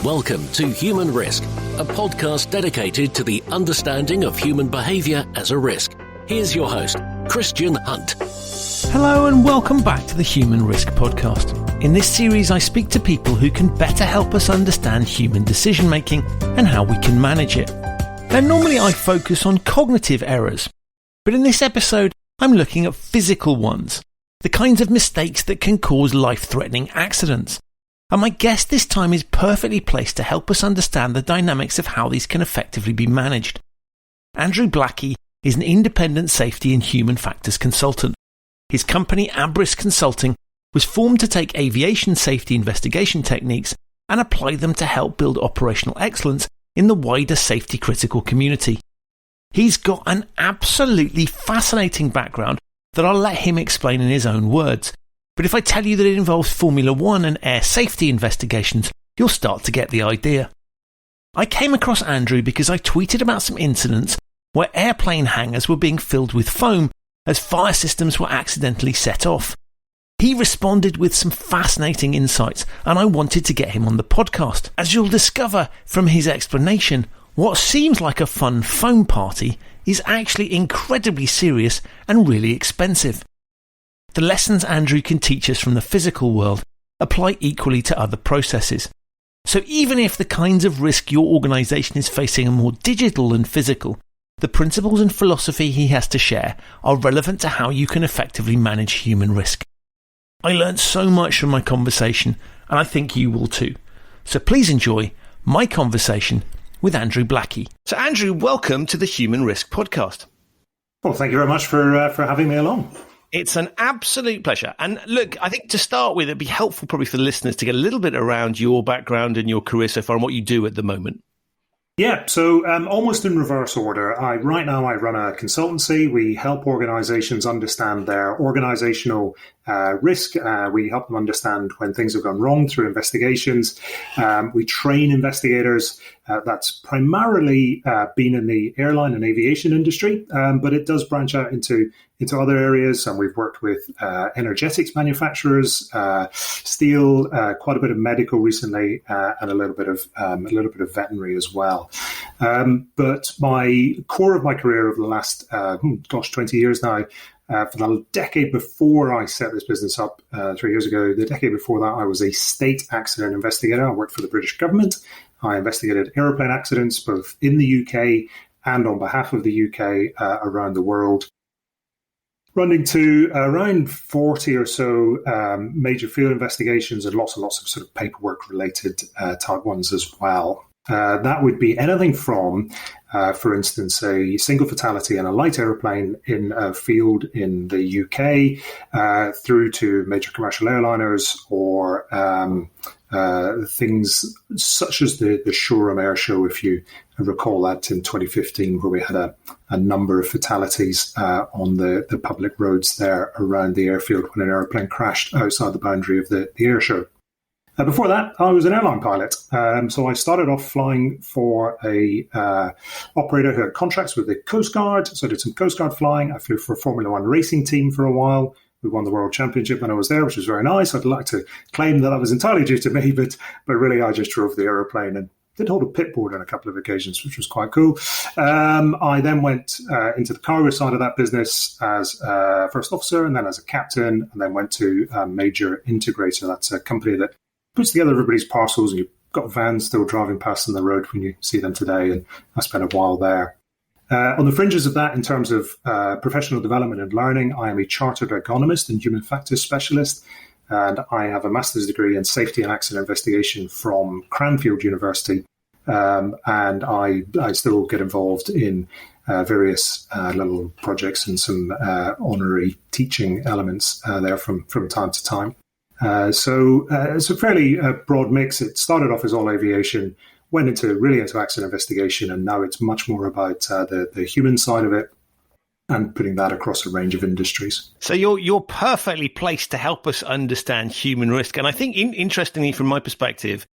Welcome to Human Risk, a podcast dedicated to the understanding of human behaviour as a risk. Here's your host, Christian Hunt. Hello and welcome back to the Human Risk podcast. In this series, I speak to people who can better help us understand human decision making and how we can manage it. Now, normally I focus on cognitive errors, but in this episode, I'm looking at physical ones, the kinds of mistakes that can cause life-threatening accidents. And my guest this time is perfectly placed to help us understand the dynamics of how these can effectively be managed. Andrew Blackie is an independent safety and human factors consultant. His company, Abris Consulting, was formed to take aviation safety investigation techniques and apply them to help build operational excellence in the wider safety critical community. He's got an absolutely fascinating background that I'll let him explain in his own words. But if I tell you that it involves Formula One and air safety investigations, you'll start to get the idea. I came across Andrew because I tweeted about some incidents where airplane hangars were being filled with foam as fire systems were accidentally set off. He responded with some fascinating insights, and I wanted to get him on the podcast. As you'll discover from his explanation, what seems like a fun foam party is actually incredibly serious and really expensive. The lessons Andrew can teach us from the physical world apply equally to other processes. So even if the kinds of risk your organisation is facing are more digital than physical, the principles and philosophy he has to share are relevant to how you can effectively manage human risk. I learned so much from my conversation, and I think you will too. So please enjoy my conversation with Andrew Blackie. So Andrew, welcome to the Human Risk podcast. Well, thank you very much for having me along. It's an absolute pleasure. And look, I think to start with, it'd be helpful probably for the listeners to get a little bit around your background and your career so far and what you do at the moment. Yeah, so almost in reverse order. Right now I run a consultancy. We help organizations understand their organizational risk. We help them understand when things have gone wrong through investigations. We train investigators. That's primarily been in the airline and aviation industry, but it does branch out into other areas. And we've worked with energetics manufacturers, steel, quite a bit of medical recently, and a little bit of veterinary as well. But my core of my career over the last 20 years now. For the decade before I set this business up 3 years ago, the decade before that, I was a state accident investigator. I worked for the British government. I investigated aeroplane accidents both in the UK and on behalf of the UK around the world, running to around 40 or so major field investigations and lots of sort of paperwork-related type ones as well. That would be anything from, for instance, a single fatality in a light aeroplane in a field in the UK, through to major commercial airliners or things such as the Shoreham Air Show, if you recall that in 2015, where we had a number of fatalities on the public roads there around the airfield when an airplane crashed outside the boundary of the air show. Before that, I was an airline pilot. So I started off flying for a operator who had contracts with the Coast Guard. So I did some Coast Guard flying. I flew for a Formula One racing team for a while. We won the World Championship when I was there, which was very nice. I'd like to claim that was entirely due to me, but really I just drove the aeroplane and did hold a pit board on a couple of occasions, which was quite cool. I then went into the cargo side of that business as a first officer and then as a captain, and then went to a major integrator. That's a company that puts together everybody's parcels, and you've got vans still driving past on the road when you see them today, and I spent a while there. On the fringes of that, in terms of professional development and learning, I am a chartered ergonomist and human factors specialist, and I have a master's degree in safety and accident investigation from Cranfield University, and I still get involved in various little projects and some honorary teaching elements there from time to time. So it's a fairly broad mix. It started off as all aviation, went into accident investigation, and now it's much more about the human side of it and putting that across a range of industries. So you're perfectly placed to help us understand human risk. And I think, interestingly, from my perspective,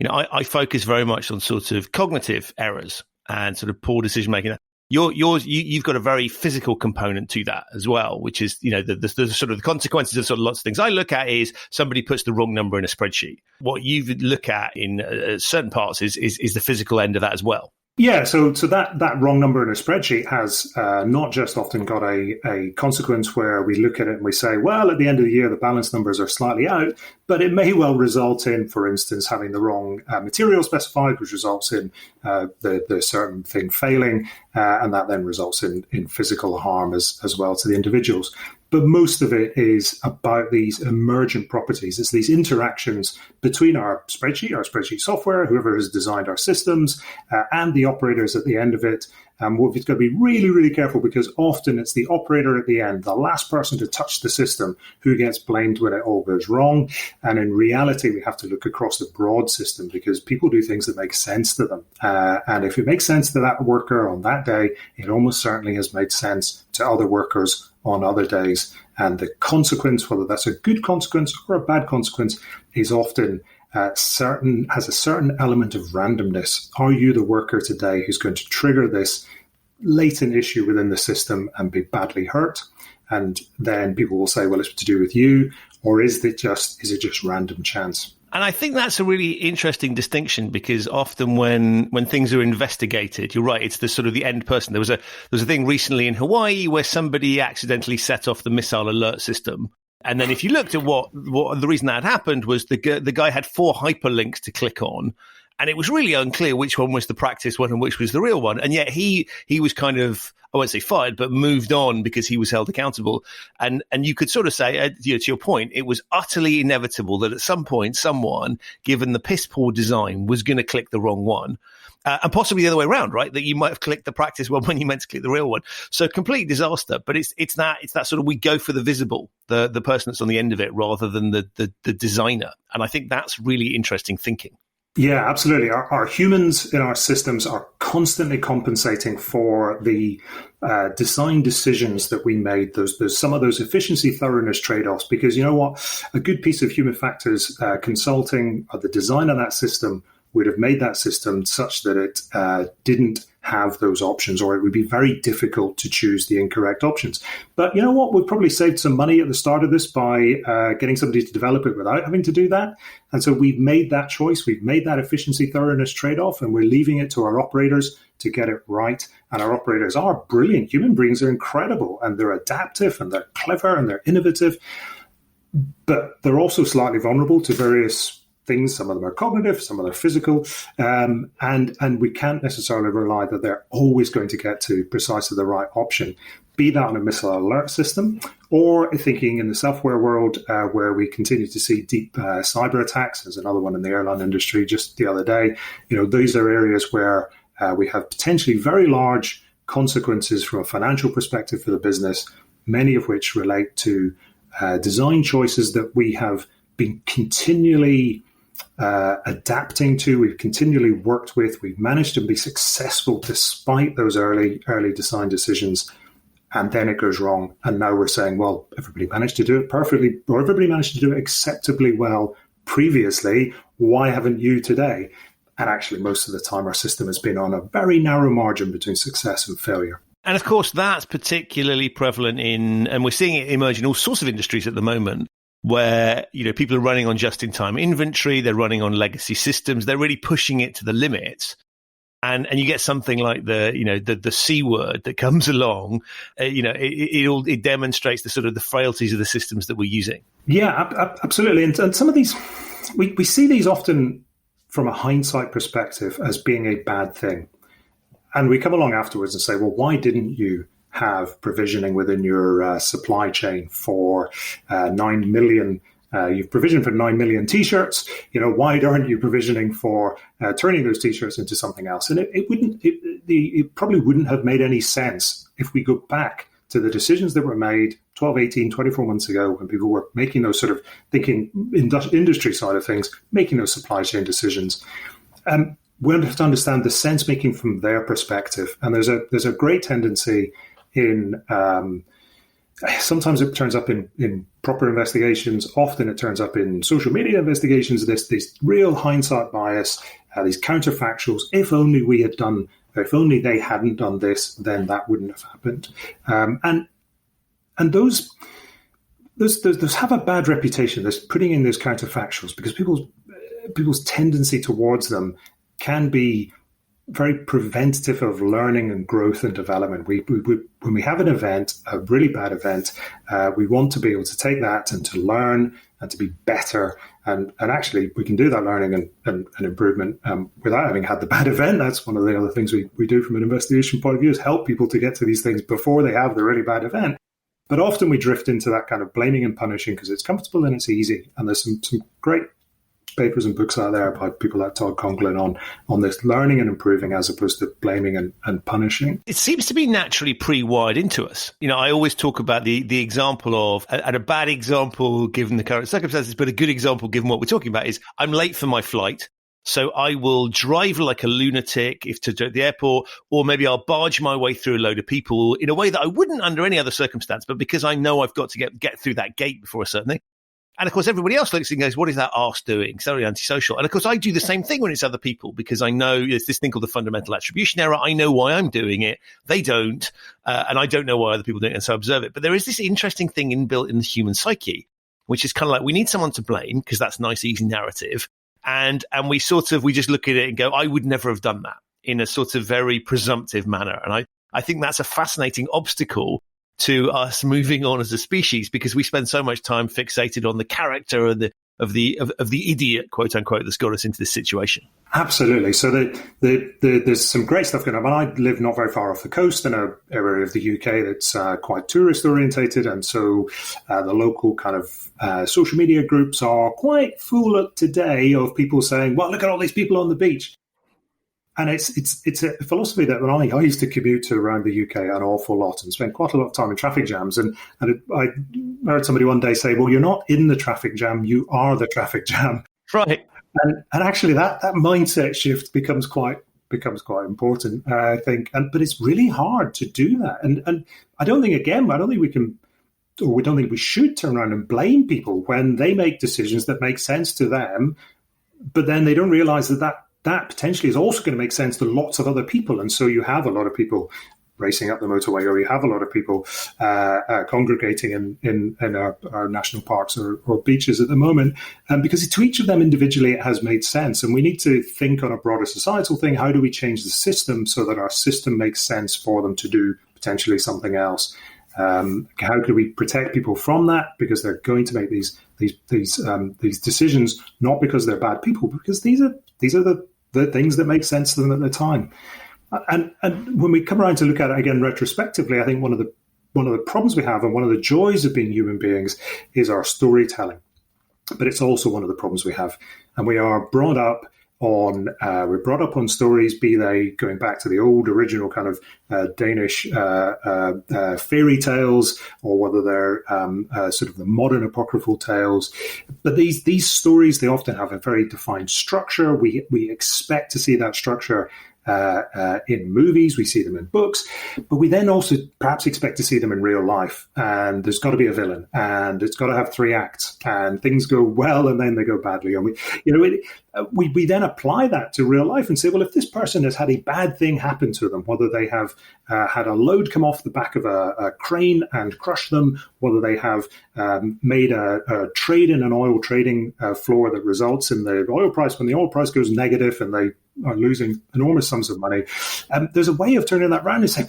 I focus very much on sort of cognitive errors and sort of poor decision making. You've got a very physical component to that as well, which is, the sort of the consequences of sort of lots of things. I look at is somebody puts the wrong number in a spreadsheet. What you look at in certain parts is the physical end of that as well. Yeah, so that wrong number in a spreadsheet has not just often got a consequence where we look at it and we say, well, at the end of the year, the balance numbers are slightly out, but it may well result in, for instance, having the wrong material specified, which results in the certain thing failing, and that then results in physical harm as well to the individuals. But most of it is about these emergent properties. It's these interactions between our spreadsheet software, whoever has designed our systems, and the operators at the end of it. We've got to be really, really careful because often it's the operator at the end, the last person to touch the system, who gets blamed when it all goes wrong. And in reality, we have to look across the broad system because people do things that make sense to them. And if it makes sense to that worker on that day, it almost certainly has made sense to other workers on other days. And the consequence, whether that's a good consequence or a bad consequence, is often has a certain element of randomness. Are you the worker today who's going to trigger this latent issue within the system and be badly hurt? And then people will say, well, it's to do with you, or is it just random chance? And I think that's a really interesting distinction because often when things are investigated, you're right, it's the sort of the end person. There was a thing recently in Hawaii where somebody accidentally set off the missile alert system. And then if you looked at what the reason that happened was the guy had 4 hyperlinks to click on. And it was really unclear which one was the practice one and which was the real one. And yet he was kind of, I won't say fired, but moved on because he was held accountable. And you could sort of say, to your point, it was utterly inevitable that at some point someone, given the piss poor design, was going to click the wrong one. And possibly the other way around, right? That you might have clicked the practice one when you meant to click the real one. So complete disaster. But it's that sort of, we go for the visible, the person that's on the end of it rather than the designer. And I think that's really interesting thinking. Yeah, absolutely. Our humans in our systems are constantly compensating for the design decisions that we made. There's some of those efficiency thoroughness trade-offs, because you know what? A good piece of human factors consulting or the design of that system would have made that system such that it didn't have those options, or it would be very difficult to choose the incorrect options. But you know what? We've probably saved some money at the start of this by getting somebody to develop it without having to do that. And so we've made that choice. We've made that efficiency thoroughness trade-off, and we're leaving it to our operators to get it right. And our operators are brilliant. Human beings are incredible, and they're adaptive, and they're clever, and they're innovative. But they're also slightly vulnerable to various things. Some of them are cognitive, some of them are physical, and we can't necessarily rely that they're always going to get to precisely the right option, be that on a missile alert system, or thinking in the software world where we continue to see deep cyber attacks. There's another one in the airline industry just the other day. These are areas where we have potentially very large consequences from a financial perspective for the business, many of which relate to design choices that we have been continually adapting to, we've continually worked with, we've managed to be successful despite those early design decisions, and then it goes wrong. And now we're saying, well, everybody managed to do it perfectly, or everybody managed to do it acceptably well previously. Why haven't you today? And actually, most of the time, our system has been on a very narrow margin between success and failure. And of course, that's particularly prevalent and we're seeing it emerge in all sorts of industries at the moment, where people are running on just-in-time inventory, they're running on legacy systems, they're really pushing it to the limits, and you get something like the C word that comes along. It demonstrates the sort of the frailties of the systems that we're using. Yeah, absolutely. And some of these, we see these often from a hindsight perspective as being a bad thing, and we come along afterwards and say, well, why didn't you have provisioning within your supply chain for 9 million? You've provisioned for 9 million T-shirts. Why aren't you provisioning for turning those T-shirts into something else? And it probably wouldn't have made any sense if we go back to the decisions that were made 12, 18, 24 months ago, when people were making those sort of thinking industry side of things, making those supply chain decisions. We have to understand the sense making from their perspective. And there's a great tendency in sometimes it turns up in proper investigations. Often it turns up in social media investigations. This real hindsight bias, these counterfactuals. If only we had done If only they hadn't done this, then that wouldn't have happened. And those have a bad reputation. There's putting in those counterfactuals because people's tendency towards them can be very preventative of learning and growth and development. When we have an event, a really bad event, we want to be able to take that and to learn and to be better. And actually, we can do that learning and improvement without having had the bad event. That's one of the other things we do from an investigation point of view, is help people to get to these things before they have the really bad event. But often we drift into that kind of blaming and punishing because it's comfortable and it's easy. And there's some great papers and books out there by people like Todd Conklin on this learning and improving as opposed to blaming and punishing. It seems to be naturally pre-wired into us. I always talk about the example of, and a bad example given the current circumstances, but a good example given what we're talking about is I'm late for my flight. So I will drive like a lunatic to the airport, or maybe I'll barge my way through a load of people in a way that I wouldn't under any other circumstance, but because I know I've got to get through that gate before a certain thing. And of course, everybody else looks and goes, what is that arse doing? It's very antisocial. And of course, I do the same thing when it's other people because I know there's this thing called the fundamental attribution error. I know why I'm doing it. They don't. And I don't know why other people do it. And so I observe it. But there is this interesting thing inbuilt in the human psyche, which is kind of like we need someone to blame because that's nice, easy narrative. And we just look at it and go, I would never have done that in a sort of very presumptive manner. And I think that's a fascinating obstacle to us moving on as a species because we spend so much time fixated on the character of the idiot, quote unquote, that's got us into this situation. Absolutely. So there's some great stuff going on. I live not very far off the coast in an area of the UK that's quite tourist orientated, and so the local kind of social media groups are quite full today of people saying, "Well, look at all these people on the beach." And it's a philosophy that when I used to commute to around the UK an awful lot and spend quite a lot of time in traffic jams. And I heard somebody one day say, well, you're not in the traffic jam, you are the traffic jam. Right. And actually that mindset shift becomes quite important, I think. But it's really hard to do that. And I don't think we should turn around and blame people when they make decisions that make sense to them, but then they don't realize that potentially is also going to make sense to lots of other people. And so you have a lot of people racing up the motorway, or you have a lot of people congregating in our national parks or beaches at the moment. Because to each of them individually, it has made sense. And we need to think on a broader societal thing. How do we change the system so that our system makes sense for them to do potentially something else? How can we protect people from that? Because they're going to make these decisions, not because they're bad people, because these are the things that make sense to them at the time. And when we come around to look at it again retrospectively, I think one of the problems we have and one of the joys of being human beings is our storytelling. But it's also one of the problems we have. And we are brought up on stories, be they going back to the old original kind of Danish fairy tales, or whether they're sort of the modern apocryphal tales. But these stories, they often have a very defined structure. We expect to see that structure in movies, we see them in books, but we then also perhaps expect to see them in real life. And there's got to be a villain, and it's got to have 3 acts, and things go well and then they go badly. And we then apply that to real life and say, well, if this person has had a bad thing happen to them, whether they have had a load come off the back of a crane and crush them, whether they have made a trade in an oil trading floor that results in the oil price, when the oil price goes negative and they are losing enormous sums of money, there's a way of turning that around and saying,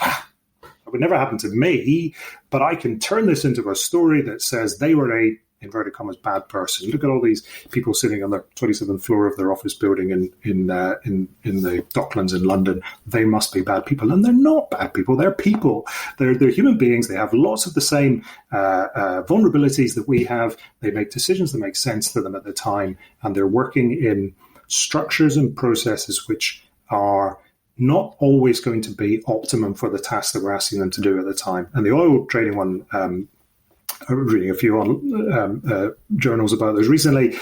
it would never happen to me, but I can turn this into a story that says they were a, inverted commas, bad person. Look at all these people sitting on the 27th floor of their office building in the Docklands in London. They must be bad people. And they're not bad people. They're people. They're human beings. They have lots of the same vulnerabilities that we have. They make decisions that make sense to them at the time. And they're working in structures and processes which are not always going to be optimum for the task that we're asking them to do at the time. And the oil trading one, I'm reading a few journals about those recently.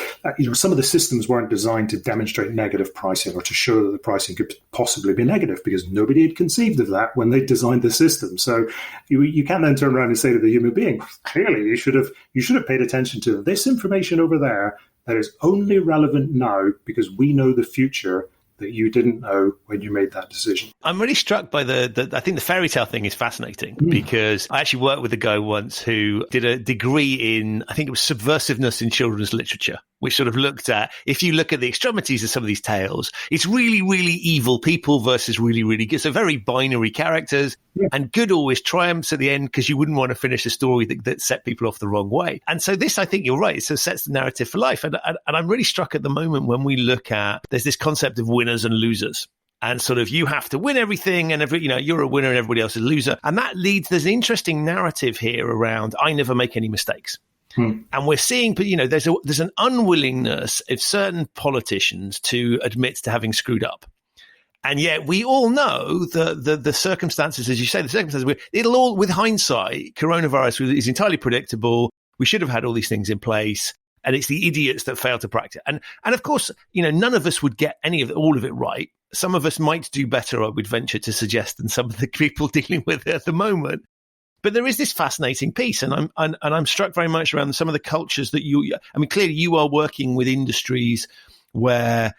Some of the systems weren't designed to demonstrate negative pricing or to show that the pricing could possibly be negative, because nobody had conceived of that when they designed the system. So you can't then turn around and say to the human being, clearly you should have paid attention to this information over there that is only relevant now because we know the future that you didn't know when you made that decision? I'm really struck by I think the fairy tale thing is fascinating because I actually worked with a guy once who did a degree in, I think it was subversiveness in children's literature, which sort of looked at, if you look at the extremities of some of these tales, it's really, really evil people versus really, really good. So very binary characters, and good always triumphs at the end because you wouldn't want to finish a story that set people off the wrong way. And so this, I think you're right, so sets the narrative for life. And I'm really struck at the moment when we look at, there's this concept of winners and losers. And sort of you have to win everything and you're a winner and everybody else is a loser. And that there's an interesting narrative here around, I never make any mistakes. And we're seeing, there's an unwillingness of certain politicians to admit to having screwed up. And yet we all know the circumstances, as you say, it'll all, with hindsight, coronavirus is entirely predictable. We should have had all these things in place. And it's the idiots that fail to practice. And of course, none of us would get all of it right. Some of us might do better, I would venture to suggest, than some of the people dealing with it at the moment. But there is this fascinating piece, and I'm struck very much around some of the cultures that clearly you are working with industries where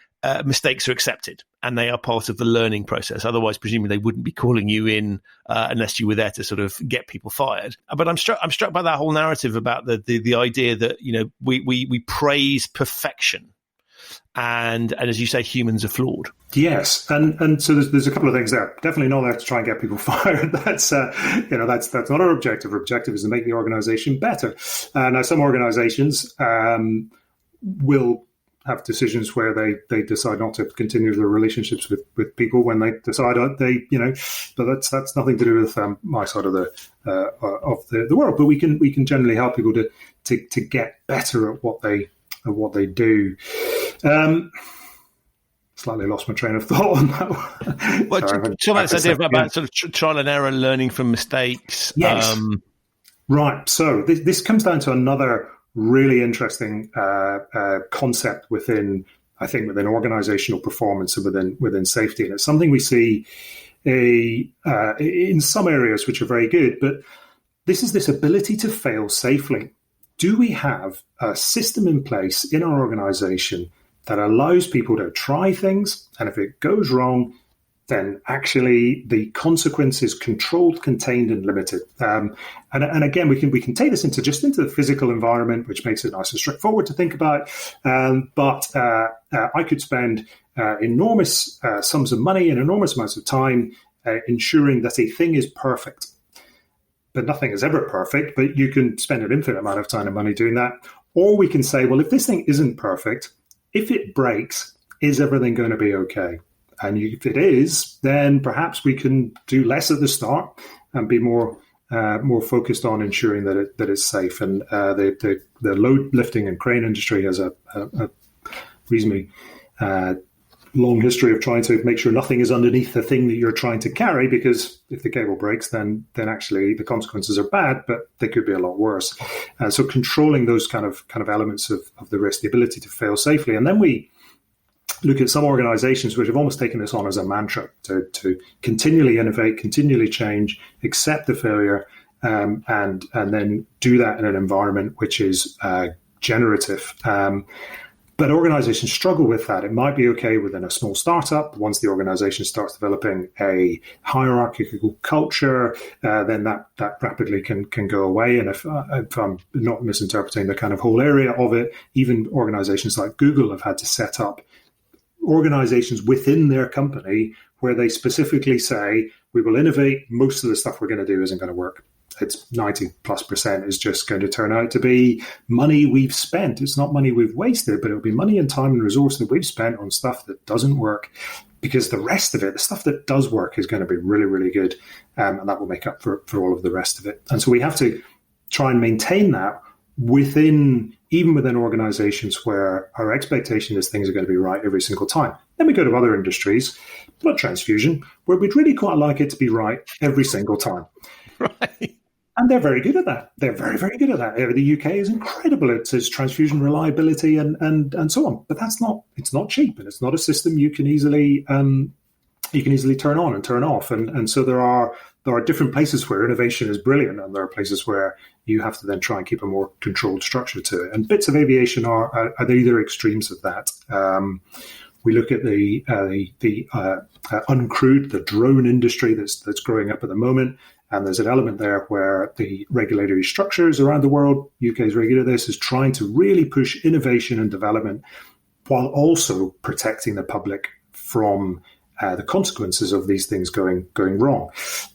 mistakes are accepted and they are part of the learning process. Otherwise, presumably, they wouldn't be calling you in unless you were there to sort of get people fired. But I'm struck by that whole narrative about the idea that we praise perfection, and as you say, humans are flawed. Yes, and so there's a couple of things there. Definitely not there to try and get people fired. That's not our objective. Our objective is to make the organization better. Now, some organizations will have decisions where they decide not to continue their relationships with people when they decide but that's nothing to do with my side of the world. But we can generally help people to get better at what they do. Slightly lost my train of thought on that one. Well, so that's the idea about sort of trial and error, learning from mistakes. Yes. Right. So this comes down to another really interesting concept within organizational performance and within safety. And it's something we see in some areas which are very good, but this ability to fail safely. Do we have a system in place in our organization that allows people to try things, and if it goes wrong, then actually the consequence is controlled, contained, and limited. And again, we can take this into the physical environment, which makes it nice and straightforward to think about. But I could spend enormous sums of money and enormous amounts of time ensuring that a thing is perfect. But nothing is ever perfect, but you can spend an infinite amount of time and money doing that. Or we can say, well, if this thing isn't perfect, if it breaks, is everything going to be okay? And if it is, then perhaps we can do less at the start and be more focused on ensuring that it's safe. And the load lifting and crane industry has a reasonably long history of trying to make sure nothing is underneath the thing that you're trying to carry, because if the cable breaks, then actually the consequences are bad, but they could be a lot worse. So controlling those kind of elements of the risk, the ability to fail safely. And then we look at some organizations which have almost taken this on as a mantra to continually innovate, continually change, accept the failure, and then do that in an environment which is generative. But organizations struggle with that. It might be okay within a small startup. Once the organization starts developing a hierarchical culture, then that rapidly can go away. And if I'm not misinterpreting the kind of whole area of it, even organizations like Google have had to set up organizations within their company where they specifically say, we will innovate. Most of the stuff we're going to do isn't going to work. It's 90+% is just going to turn out to be money we've spent. It's not money we've wasted, but it'll be money and time and resource that we've spent on stuff that doesn't work, because the rest of it, the stuff that does work, is going to be really, really good. And that will make up for all of the rest of it. And so we have to try and maintain that even within organizations where our expectation is things are going to be right every single time. Then we go to other industries, blood transfusion, where we'd really quite like it to be right every single time. Right. And they're very good at that. They're very, very good at that. The UK is incredible at its transfusion reliability and so on. But it's not cheap, and it's not a system you can easily turn on and turn off. And so there are different places where innovation is brilliant, and there are places where you have to then try and keep a more controlled structure to it. And bits of aviation are either extremes of that. We look at the uncrewed, the drone industry that's growing up at the moment. And there's an element there where the regulatory structures around the world, UK's regulator this, is trying to really push innovation and development while also protecting the public from the consequences of these things going wrong.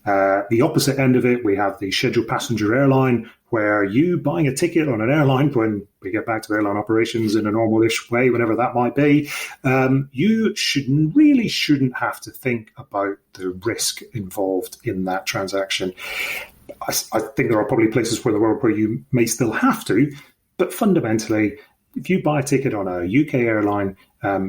The opposite end of it, we have the scheduled passenger airline, where you buying a ticket on an airline, when we get back to airline operations in a normal-ish way, whenever that might be, you shouldn't have to think about the risk involved in that transaction. I think there are probably places where the world where you may still have to, but fundamentally, if you buy a ticket on a UK airline,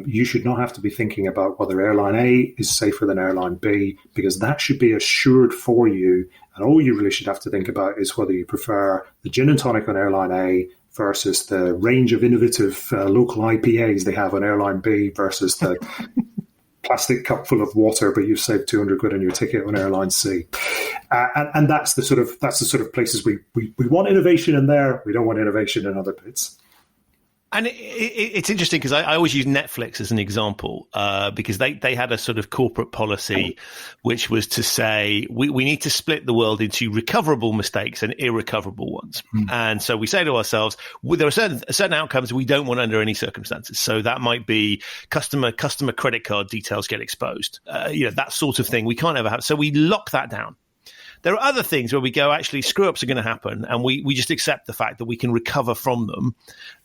you should not have to be thinking about whether airline A is safer than airline B, because that should be assured for you. And all you really should have to think about is whether you prefer the gin and tonic on airline A versus the range of innovative local IPAs they have on airline B versus the plastic cup full of water, but you've saved 200 quid on your ticket on airline C. And that's the sort of places we want innovation in there. We don't want innovation in other bits. And it's interesting because I always use Netflix as an example because they had a sort of corporate policy which was to say we need to split the world into recoverable mistakes and irrecoverable ones. And so we say to ourselves, there are certain outcomes we don't want under any circumstances. So that might be customer credit card details get exposed, that sort of thing. We can't ever have. So we lock that down. There are other things where we go, actually, screw-ups are going to happen, and we just accept the fact that we can recover from them,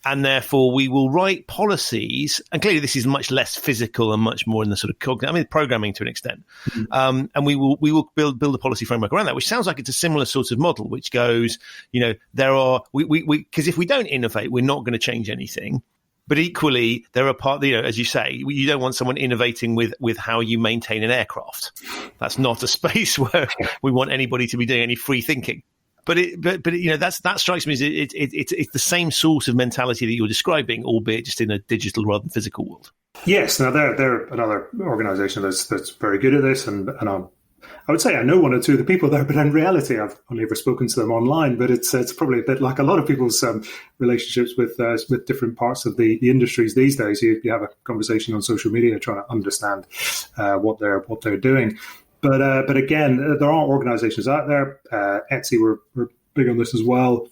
and therefore we will write policies, and clearly this is much less physical and much more in the sort of programming to an extent, and we will build a policy framework around that, which sounds like it's a similar sort of model, which goes, because if we don't innovate, we're not going to change anything. But equally, there are as you say, you don't want someone innovating with how you maintain an aircraft. That's not a space where we want anybody to be doing any free thinking. But that strikes me as it's the same sort of mentality that you're describing, albeit just in a digital rather than physical world. Yes, now they're another organisation that's very good at this, and I would say I know one or two of the people there, but in reality, I've only ever spoken to them online. But it's probably a bit like a lot of people's relationships with different parts of the industries these days. You have a conversation on social media trying to understand what they're doing. But again, there are organisations out there. Etsy were big on this as well,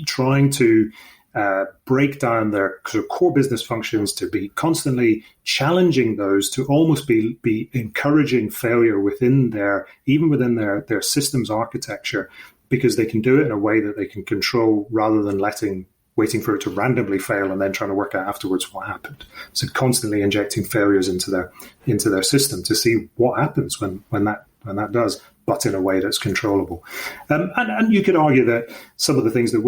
trying to break down their sort of core business functions to be constantly challenging those, to almost be encouraging failure within their systems architecture, because they can do it in a way that they can control rather than waiting for it to randomly fail and then trying to work out afterwards what happened. So constantly injecting failures into their system to see what happens when that does, but in a way that's controllable. And you could argue that some of the things that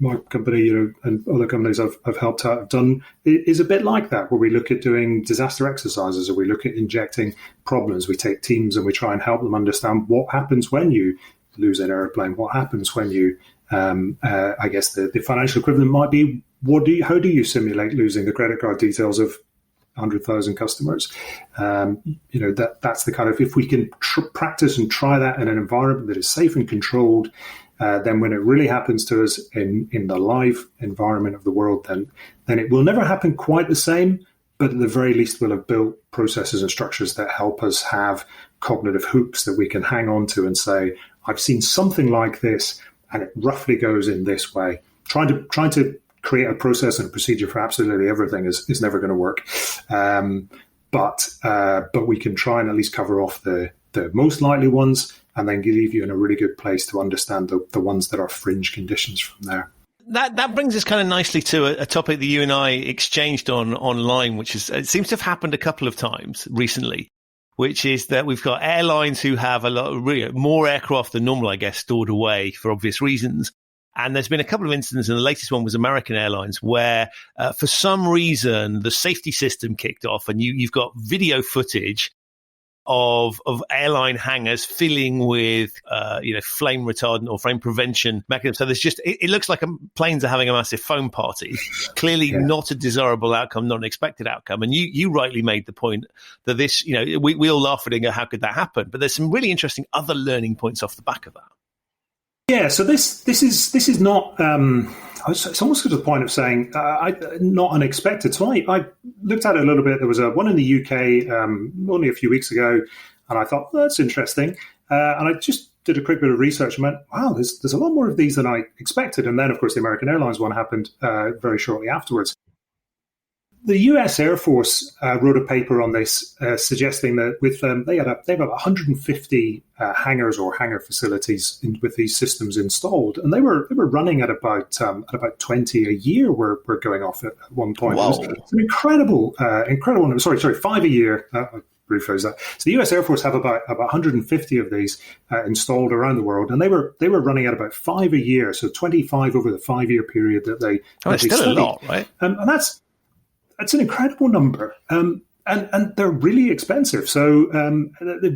my company, and other companies I've helped out have done is a bit like that, where we look at doing disaster exercises, or we look at injecting problems. We take teams and we try and help them understand what happens when you lose an airplane, what happens when you, I guess the financial equivalent might be, how do you simulate losing the credit card details of 100,000 customers? That's the kind of, if we can practice and try that in an environment that is safe and controlled, then when it really happens to us in the live environment of the world, then it will never happen quite the same, but at the very least we'll have built processes and structures that help us have cognitive hooks that we can hang on to and say, I've seen something like this, and it roughly goes in this way. Trying to create a process and a procedure for absolutely everything is never going to work. But we can try and at least cover off the most likely ones, and then leave you in a really good place to understand the ones that are fringe conditions from there. That brings us kind of nicely to a topic that you and I exchanged online, which it seems to have happened a couple of times recently, which is that we've got airlines who have a lot more aircraft than normal, I guess, stored away for obvious reasons. And there's been a couple of incidents, and the latest one was American Airlines, where for some reason the safety system kicked off, and you've got video footage of airline hangars filling with flame retardant or flame prevention mechanisms. So there's just it looks like planes are having a massive foam party. Clearly not a desirable outcome, not an expected outcome. And you rightly made the point that this, we all laugh at it and go, how could that happen? But there's some really interesting other learning points off the back of that. Yeah, so this is not It's almost to the point of saying, not unexpected. So I looked at it a little bit. There was one in the UK only a few weeks ago, and I thought, well, that's interesting. And I just did a quick bit of research and went, wow, there's a lot more of these than I expected. And then, of course, the American Airlines one happened very shortly afterwards. The US Air Force wrote a paper on this, suggesting that with they have about 150 hangars or hangar facilities with these systems installed, and they were running at about 20 a year. Were going off at one point. Wow. It's an incredible number. Sorry, 5 a year. Rephrase that. So the US Air Force have about 150 of these installed around the world, and they were running at about 5 a year. So 25 over the 5-year period that they. It's still studied. A lot, right? And that's an incredible number. And they're really expensive. So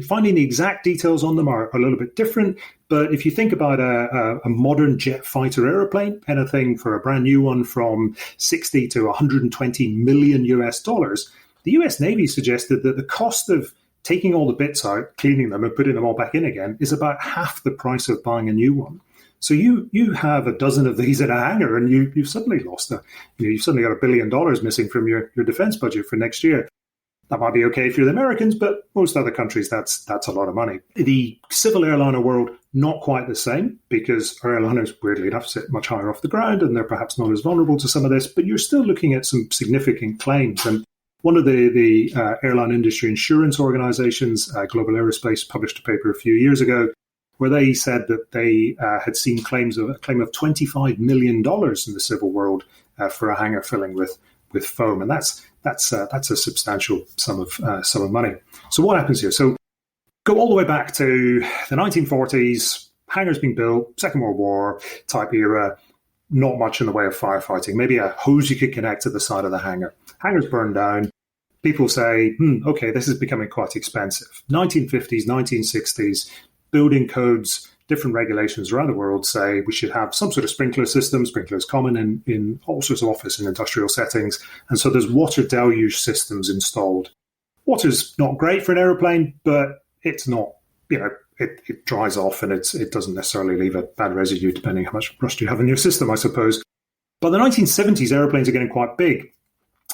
finding the exact details on them are a little bit different. But if you think about a modern jet fighter airplane, anything for a brand new one from 60 to 120 million US dollars, the US Navy suggested that the cost of taking all the bits out, cleaning them and putting them all back in again is about half the price of buying a new one. So you have a dozen of these in a hangar, and you've suddenly lost you've suddenly got $1 billion missing from your defense budget for next year. That might be okay if you're the Americans, but most other countries, that's a lot of money. The civil airliner world, not quite the same, because our airliners, weirdly enough, sit much higher off the ground, and they're perhaps not as vulnerable to some of this, but you're still looking at some significant claims. And one of the airline industry insurance organizations, Global Aerospace, published a paper a few years ago where they said that they had seen a claim of $25 million in the civil world for a hangar filling with foam, and that's a substantial sum of money. So what happens here? So go all the way back to the 1940s, hangars being built, Second World War type era. Not much in the way of firefighting. Maybe a hose you could connect to the side of the hangar. Hangars burned down. People say, okay, this is becoming quite expensive. 1950s, 1960s, building codes, different regulations around the world say we should have some sort of sprinkler system. Sprinkler is common in all sorts of office and industrial settings. And so there's water deluge systems installed. Water's not great for an airplane, but it's not, it dries off and it doesn't necessarily leave a bad residue depending how much rust you have in your system, I suppose. By the 1970s, airplanes are getting quite big.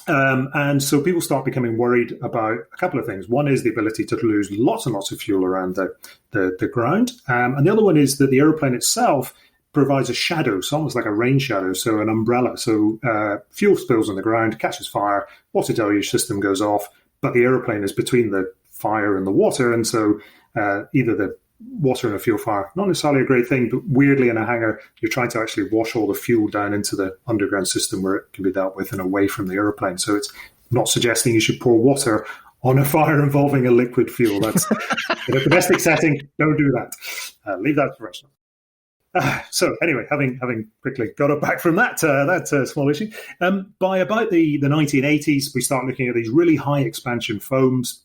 And so people start becoming worried about a couple of things. One is the ability to lose lots and lots of fuel around the ground. And the other one is that the airplane itself provides a shadow, so almost like a rain shadow, so an umbrella. So fuel spills on the ground, catches fire, water deluge system goes off, but the airplane is between the fire and the water. And so either the water and a fuel fire, not necessarily a great thing, but weirdly in a hangar, you're trying to actually wash all the fuel down into the underground system where it can be dealt with and away from the airplane. So it's not suggesting you should pour water on a fire involving a liquid fuel. That's in a domestic setting, don't do that. Leave that for professional. So anyway, having quickly got it back from that small issue, by about the 1980s, we start looking at these really high expansion foams.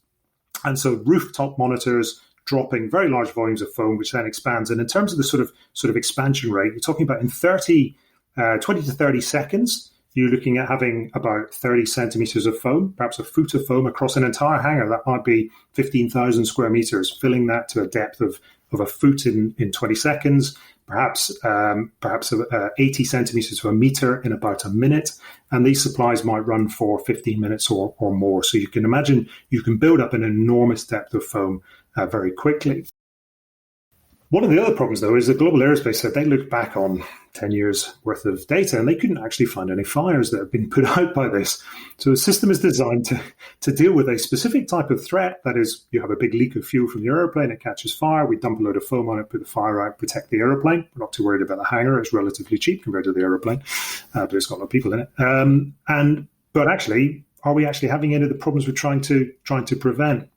And so rooftop monitors dropping very large volumes of foam, which then expands. And in terms of the sort of expansion rate, you're talking about in 20 to 30 seconds, you're looking at having about 30 centimeters of foam, perhaps a foot of foam across an entire hangar. That might be 15,000 square meters, filling that to a depth of a foot in 20 seconds, perhaps 80 centimeters to a meter in about a minute. And these supplies might run for 15 minutes or more. So you can imagine you can build up an enormous depth of foam very quickly. One of the other problems, though, is that Global Aerospace said they looked back on 10 years worth of data and they couldn't actually find any fires that have been put out by this. So the system is designed to deal with a specific type of threat. That is, you have a big leak of fuel from the airplane, it catches fire, we dump a load of foam on it, put the fire out, protect the airplane. We're not too worried about the hangar. It's relatively cheap compared to the airplane, but it's got a lot of people in it. But actually, are we actually having any of the problems we're trying to prevent?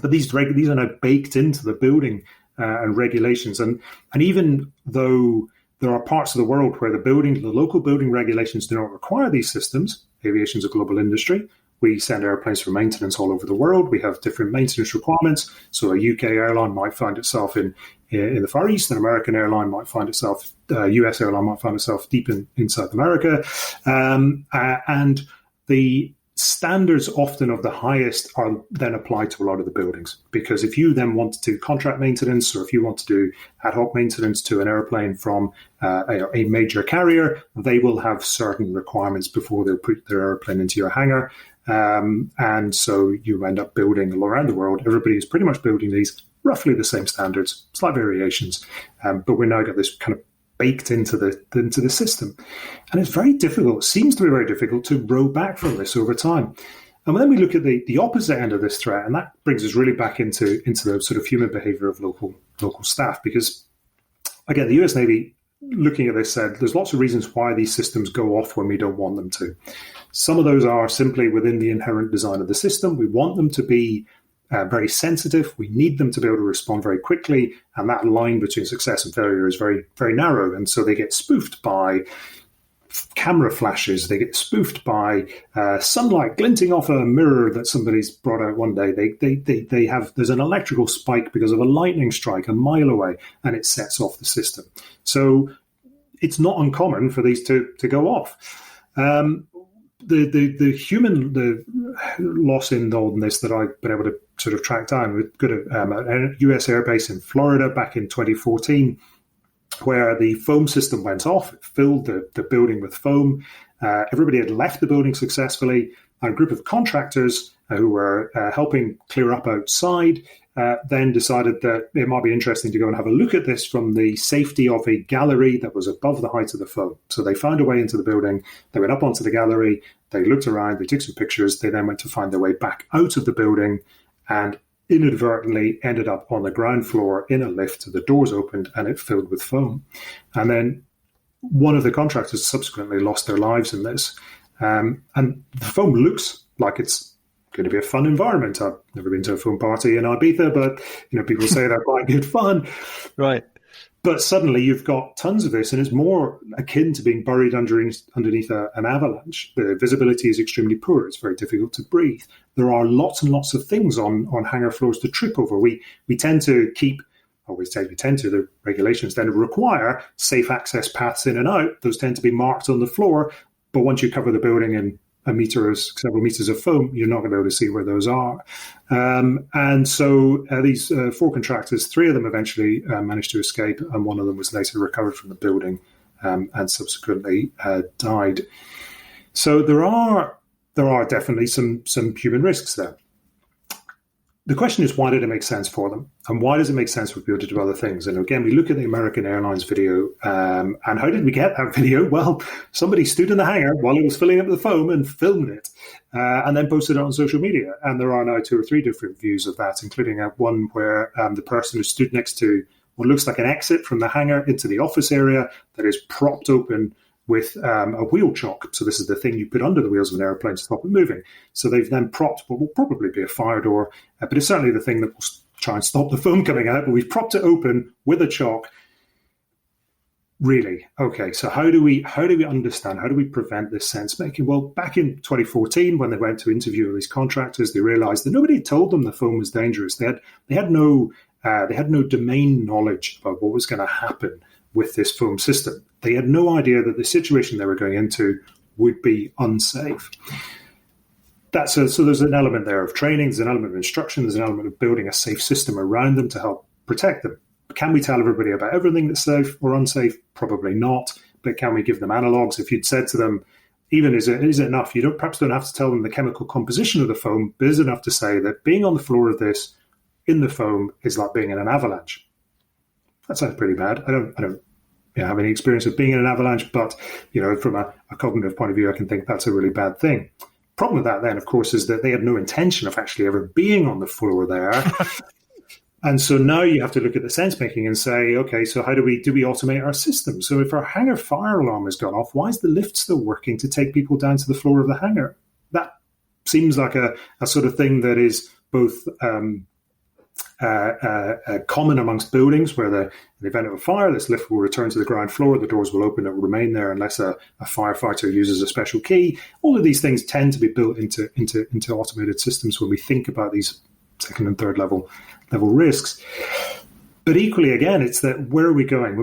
But these are now baked into the building and regulations. And even though there are parts of the world where the local building regulations do not require these systems, aviation is a global industry. We send airplanes for maintenance all over the world. We have different maintenance requirements. So a UK airline might find itself in the Far East. An American airline might find itself, US airline might find itself deep in South America. And the standards often of the highest are then applied to a lot of the buildings, because if you then want to do contract maintenance, or if you want to do ad hoc maintenance to an airplane from a major carrier, they will have certain requirements before they'll put their airplane into your hangar. And so you end up building all around the world. Everybody is pretty much building these roughly the same standards, slight variations. But we now got this kind of baked into the system. And it's very difficult, seems to be very difficult to row back from this over time. And then we look at the opposite end of this threat, and that brings us really back into the sort of human behavior of local staff. Because, again, the US Navy, looking at this, said there's lots of reasons why these systems go off when we don't want them to. Some of those are simply within the inherent design of the system. We want them to be very sensitive. We need them to be able to respond very quickly, and that line between success and failure is very, very narrow. And so they get spoofed by camera flashes. They get spoofed by sunlight glinting off a mirror that somebody's brought out one day. They have, there's an electrical spike because of a lightning strike a mile away, and it sets off the system. So it's not uncommon for these to go off. The human loss in all this that I've been able to sort of track down, we've got a US airbase in Florida back in 2014, where the foam system went off. It filled the building with foam. Everybody had left the building successfully. A group of contractors who were helping clear up outside then decided that it might be interesting to go and have a look at this from the safety of a gallery that was above the height of the foam. So they found a way into the building. They went up onto the gallery. They looked around. They took some pictures. They then went to find their way back out of the building and inadvertently ended up on the ground floor in a lift. The doors opened and it filled with foam. And then one of the contractors subsequently lost their lives in this. And the foam looks like it's going to be a fun environment. I've never been to a foam party in Ibiza, but people say they're quite good fun. Right. But suddenly you've got tons of this, and it's more akin to being buried underneath an avalanche. The visibility is extremely poor. It's very difficult to breathe. There are lots and lots of things on hangar floors to trip over. We tend to the regulations tend to require safe access paths in and out. Those tend to be marked on the floor. But once you cover the building in several meters of foam, you're not going to be able to see where those are. And so these four contractors, three of them eventually managed to escape, and one of them was later recovered from the building and subsequently died. So there are definitely some human risks there. The question is, why did it make sense for them? And why does it make sense for people to do other things? And again, we look at the American Airlines video. And how did we get that video? Well, somebody stood in the hangar while it was filling up the foam and filmed it and then posted it on social media. And there are now 2 or 3 different views of that, including one where the person who stood next to what looks like an exit from the hangar into the office area that is propped open with a wheel chock. So this is the thing you put under the wheels of an airplane to stop it moving. So they've then propped what will probably be a fire door, but it's certainly the thing that will try and stop the foam coming out. But we've propped it open with a chock. Really? Okay, so how do we understand, how do we prevent this sense making? Well, back in 2014, when they went to interview these contractors, they realized that nobody had told them the foam was dangerous. They had no domain knowledge about what was going to happen with this foam system. They had no idea that the situation they were going into would be unsafe. So there's an element there of training, there's an element of instruction, there's an element of building a safe system around them to help protect them. Can we tell everybody about everything that's safe or unsafe? Probably not. But can we give them analogs? If you'd said to them, even is it enough? You perhaps don't have to tell them the chemical composition of the foam, but is it enough to say that being on the floor of this in the foam is like being in an avalanche? That sounds pretty bad. I don't have any experience of being in an avalanche, but from a cognitive point of view, I can think that's a really bad thing. Problem with that then, of course, is that they had no intention of actually ever being on the floor there. And so now you have to look at the sense making and say, okay, so how do we automate our system? So if our hangar fire alarm has gone off, why is the lift still working to take people down to the floor of the hangar? That seems like a sort of thing that is both common amongst buildings, where in the event of a fire, this lift will return to the ground floor, the doors will open, it will remain there unless a firefighter uses a special key. All of these things tend to be built into automated systems when we think about these second and third level risks. But equally, again, it's that where are we going?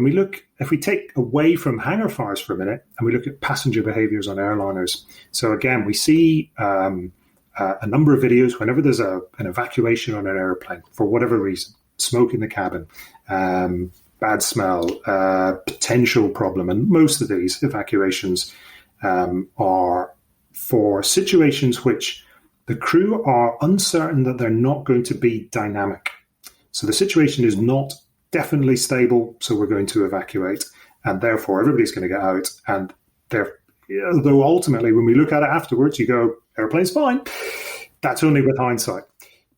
If we take away from hangar fires for a minute and we look at passenger behaviors on airliners. So again, we see a number of videos whenever there's an evacuation on an airplane for whatever reason, smoke in the cabin, bad smell, potential problem. And most of these evacuations are for situations which the crew are uncertain that they're not going to be dynamic. So the situation is not definitely stable, so we're going to evacuate, and therefore everybody's going to get out. And though ultimately, when we look at it afterwards, you go, airplane's fine. That's only with hindsight,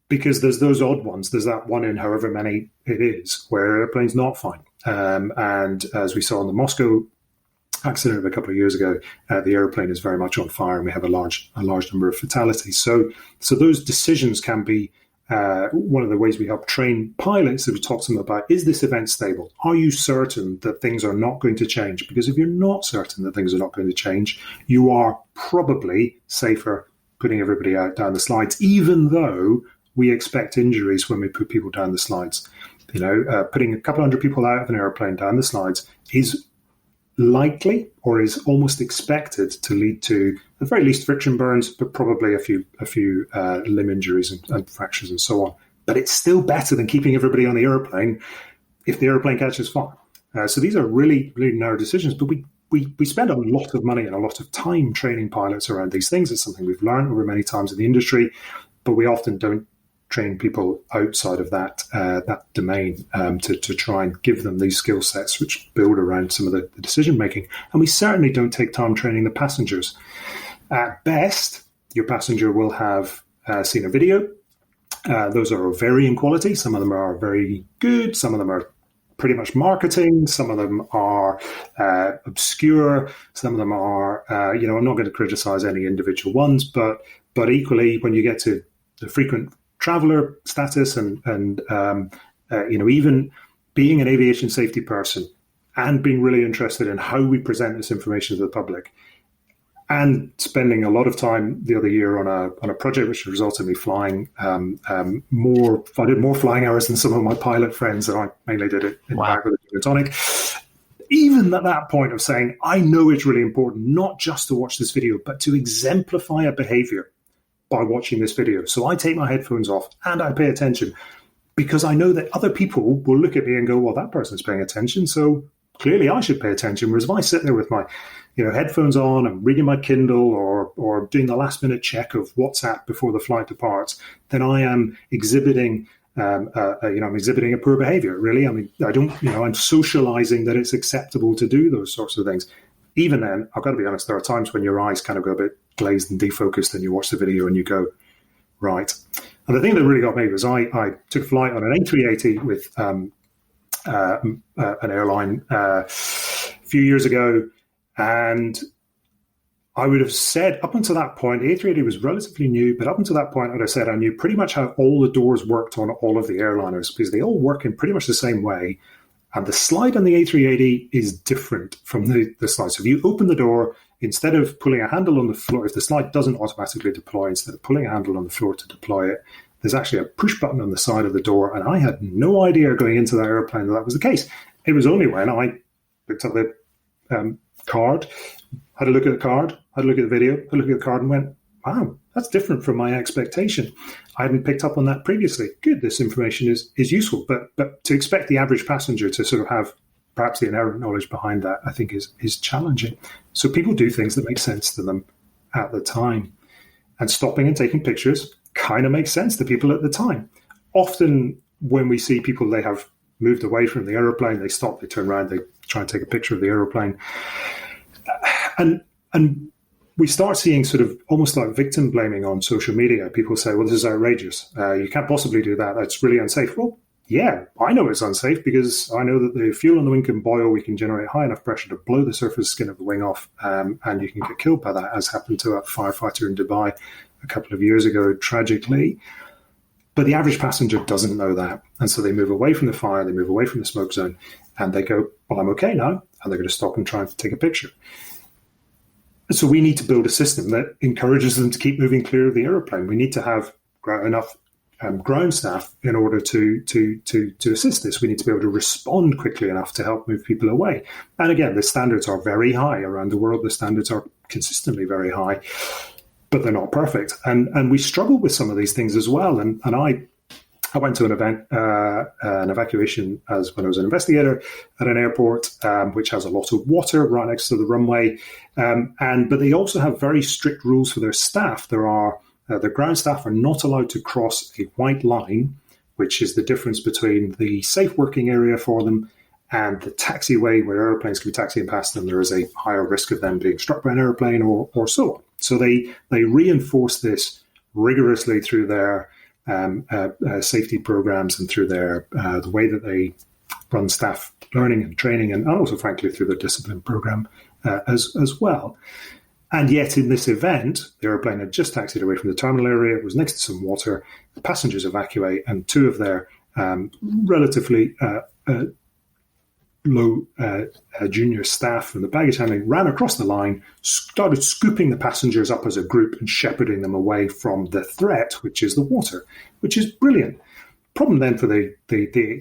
because there's those odd ones. There's that one in however many it is where airplane's not fine. And as we saw in the Moscow accident of a couple of years ago, the airplane is very much on fire, and we have a large number of fatalities. So those decisions can be one of the ways we help train pilots that we talk to them about, is this event stable? Are you certain that things are not going to change? Because if you're not certain that things are not going to change, you are probably safer putting everybody out down the slides, even though we expect injuries when we put people down the slides. Putting a couple hundred people out of an airplane down the slides is likely, or is almost expected, to lead to, at the very least, friction burns, but probably a few limb injuries and fractures and so on. But it's still better than keeping everybody on the airplane if the airplane catches fire. So these are really, really narrow decisions, but we spend a lot of money and a lot of time training pilots around these things. It's something we've learned over many times in the industry, but we often don't train people outside of that domain to try and give them these skill sets which build around some of the decision making. And we certainly don't take time training the passengers. At best, your passenger will have seen a video. Those are of varying quality. Some of them are very good. Some of them are pretty much marketing. Some of them are obscure. Some of them are, I'm not going to criticize any individual ones, but equally, when you get to the frequent traveler status and even being an aviation safety person and being really interested in how we present this information to the public, and spending a lot of time the other year on a project which resulted in me flying more. I did more flying hours than some of my pilot friends, and I mainly did it in the back with a tonic. Even at that point of saying, I know it's really important not just to watch this video, but to exemplify a behavior by watching this video. So I take my headphones off and I pay attention, because I know that other people will look at me and go, well, that person's paying attention, so clearly I should pay attention. Whereas if I sit there with my headphones on and reading my Kindle or doing the last minute check of WhatsApp before the flight departs, then I am exhibiting I'm exhibiting a poor behavior, really. I mean, I'm socializing that it's acceptable to do those sorts of things. Even then, I've got to be honest, there are times when your eyes kind of go a bit glazed and defocused, and you watch the video and you go, right. And the thing that really got me was I took a flight on an A380 with an airline a few years ago, and I would have said up until that point, the A380 was relatively new, but up until that point, as I said, I knew pretty much how all the doors worked on all of the airliners, because they all work in pretty much the same way. And the slide on the A380 is different from the slide. So if you open the door, instead of pulling a handle on the floor, if the slide doesn't automatically deploy, instead of pulling a handle on the floor to deploy it, there's actually a push button on the side of the door. And I had no idea going into that airplane that was the case. It was only when I picked up the card, had a look at the card, had a look at the video, had a look at the card, and went, wow, that's different from my expectation. I hadn't picked up on that previously. Good, this information is useful. But to expect the average passenger to sort of have perhaps the inherent knowledge behind that, I think is challenging. So people do things that make sense to them at the time. And stopping and taking pictures kind of makes sense to people at the time. Often when we see people, they have moved away from the aeroplane, they stop, they turn around, they try and take a picture of the aeroplane. And we start seeing sort of almost like victim blaming on social media. People say, well, this is outrageous. You can't possibly do that. That's really unsafe. Well, yeah, I know it's unsafe because I know that the fuel on the wing can boil. We can generate high enough pressure to blow the surface skin of the wing off, and you can get killed by that, as happened to a firefighter in Dubai a couple of years ago, tragically. But the average passenger doesn't know that. And so they move away from the fire, they move away from the smoke zone, and they go, well, I'm okay now. And they're going to stop and try and take a picture. So we need to build a system that encourages them to keep moving clear of the aeroplane. We need to have enough ground staff in order to assist this. We need to be able to respond quickly enough to help move people away. And again, the standards are very high around the world. The standards are consistently very high, but they're not perfect. And we struggle with some of these things as well. And I went to an event, an evacuation when I was an investigator at an airport, which has a lot of water right next to the runway. But they also have very strict rules for their staff. The ground staff are not allowed to cross a white line, which is the difference between the safe working area for them and the taxiway where airplanes can be taxiing past them. There is a higher risk of them being struck by an airplane or so on. So they reinforce this rigorously through their safety programs and through their the way that they run staff learning and training, and also, frankly, through the discipline program as well. And yet, in this event, the airplane had just taxied away from the terminal area. It was next to some water. The passengers evacuate, and two of their relatively low junior staff from the baggage handling ran across the line, started scooping the passengers up as a group and shepherding them away from the threat, which is the water, which is brilliant. Problem then for the